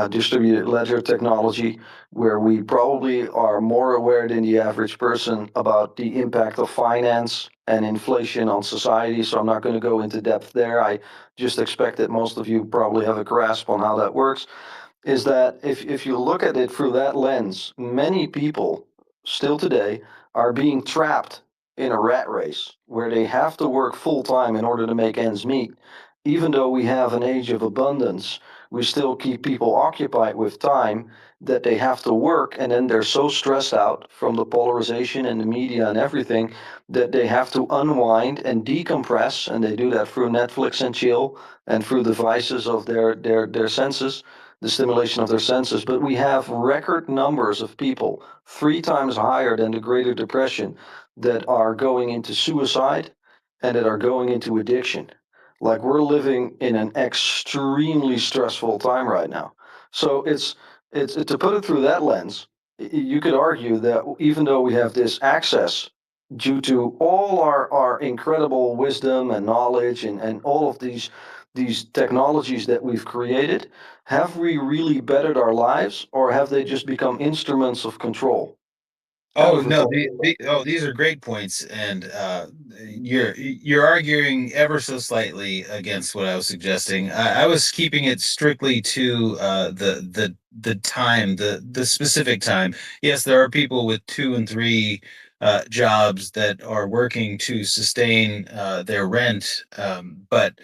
distributed ledger technology, where we probably are more aware than the average person about the impact of finance and inflation on society. So I'm not going to go into depth there. I just expect that most of you probably have a grasp on how that works. Is that if you look at it through that lens, many people still today are being trapped in a rat race where they have to work full time in order to make ends meet. Even though we have an age of abundance, we still keep people occupied with time that they have to work, and then they're so stressed out from the polarization and the media and everything that they have to unwind and decompress, and they do that through Netflix and chill and through the vices of their senses, the stimulation of their senses. But we have record numbers of people, 3 times higher than the Greater Depression, that are going into suicide and that are going into addiction. Like we're living in an extremely stressful time right now. So it's to put it through that lens. You could argue that even though we have this access due to all our incredible wisdom and knowledge and all of these technologies that we've created, have we really bettered our lives, or have they just become instruments of control out Oh of no, authority? these are great points, and you're arguing ever so slightly against what I was suggesting. I was keeping it strictly to the time, the specific time. Yes, there are people with two and three jobs that are working to sustain their rent, but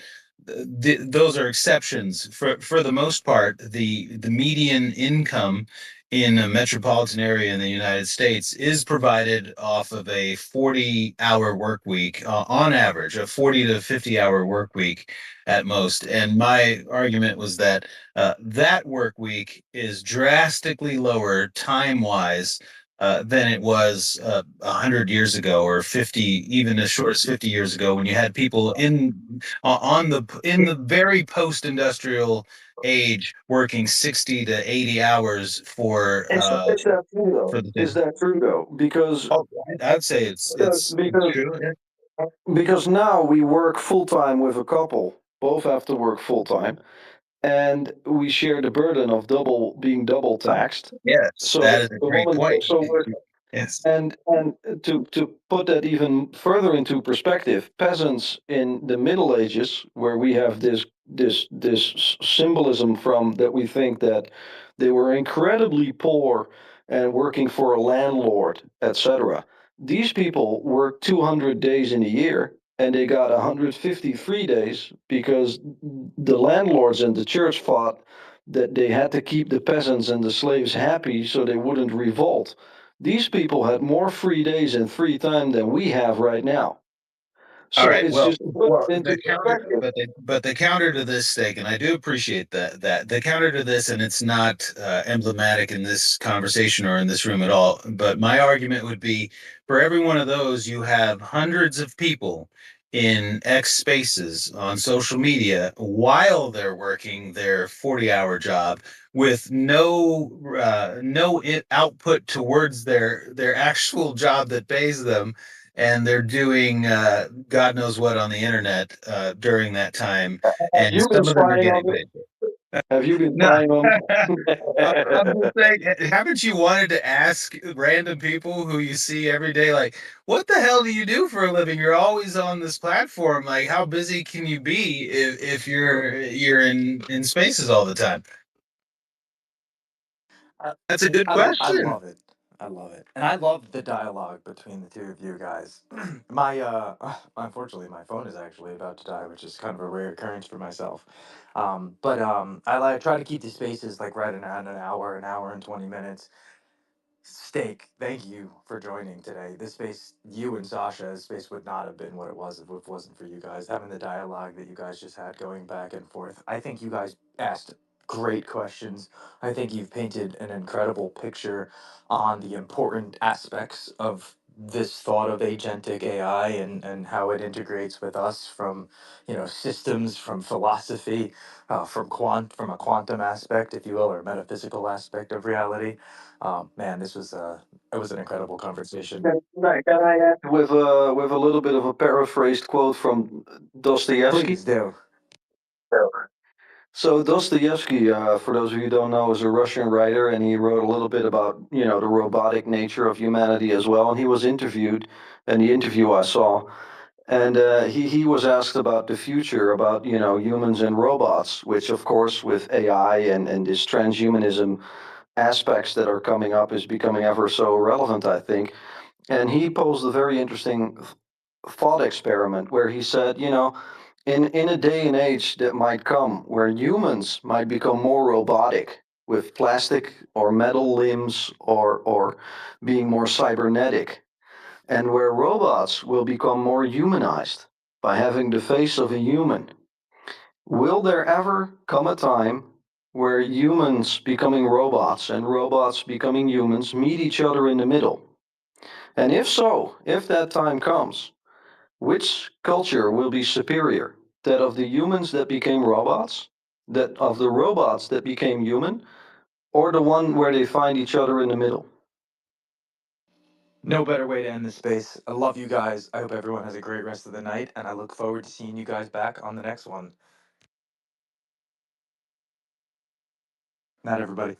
those are exceptions. For the most part, the median income in a metropolitan area in the United States is provided off of a 40-hour work week, on average, a 40 to 50-hour work week at most. And my argument was that that work week is drastically lower time-wise than it was 100 years ago, or 50, even as short as 50 years ago, when you had people in the very post-industrial age working 60 to 80 hours Is that true for though? the Is day. that true though? Oh, I'd say it's Because true. because now we work full time with a couple. Both have to work full time, and we share the burden of double taxed. Yes, So that is a the great woman point. also works. Yes. And to put that even further into perspective, peasants in the Middle Ages, where we have this symbolism from that, we think that they were incredibly poor and working for a landlord, etc. These people worked 200 days in a year, and they got 153 days because the landlords and the church thought that they had to keep the peasants and the slaves happy so they wouldn't revolt. These people had more free days and free time than we have right now. All So right. it's Well, just to put well, it into the counter, perspective. but the counter to this stake, and I do appreciate that the counter to this, and it's not emblematic in this conversation or in this room at all. But my argument would be, for every one of those, you have hundreds of people in X spaces on social media while they're working their 40-hour job with no output towards their actual job that pays them, and they're doing God knows what on the internet during that time, Have and you been some of them are spying getting on me? paid. Have you been No, spying on I'm me? just saying, haven't you wanted to ask random people who you see every day, like, what the hell do you do for a living? You're always on this platform. Like, how busy can you be if you're in spaces all the time? I, That's a good I question. love it. I love it, and I love the dialogue between the two of you guys. My unfortunately, my phone is actually about to die, which is kind of a rare occurrence for myself. But I like try to keep the spaces like right around an hour and 20 minutes. Steak, thank you for joining today. This space, you and Sasha, this space would not have been what it was if it wasn't for you guys. Having the dialogue that you guys just had going back and forth. I think you guys asked great questions. I think you've painted an incredible picture on the important aspects of this thought of agentic AI and how it integrates with us from, systems, from philosophy, from a quantum aspect, if you will, or metaphysical aspect of reality. Man, this was it was an incredible conversation. Can I add with a little bit of a paraphrased quote from Dostoevsky? Please do. So Dostoevsky, for those of you who don't know, is a Russian writer, and he wrote a little bit about the robotic nature of humanity as well. And he was interviewed, and the interview I saw, and he was asked about the future, about humans and robots, which of course with AI and this transhumanism aspects that are coming up is becoming ever so relevant, I think. And he posed a very interesting thought experiment where he said, in a day and age that might come where humans might become more robotic with plastic or metal limbs or being more cybernetic, and where robots will become more humanized by having the face of a human, will there ever come a time where humans becoming robots and robots becoming humans meet each other in the middle? And if so, if that time comes, which culture will be superior? That of the humans that became robots? That of the robots that became human? Or the one where they find each other in the middle? No better way to end this space. I love you guys. I hope everyone has a great rest of the night, and I look forward to seeing you guys back on the next one. Night, everybody.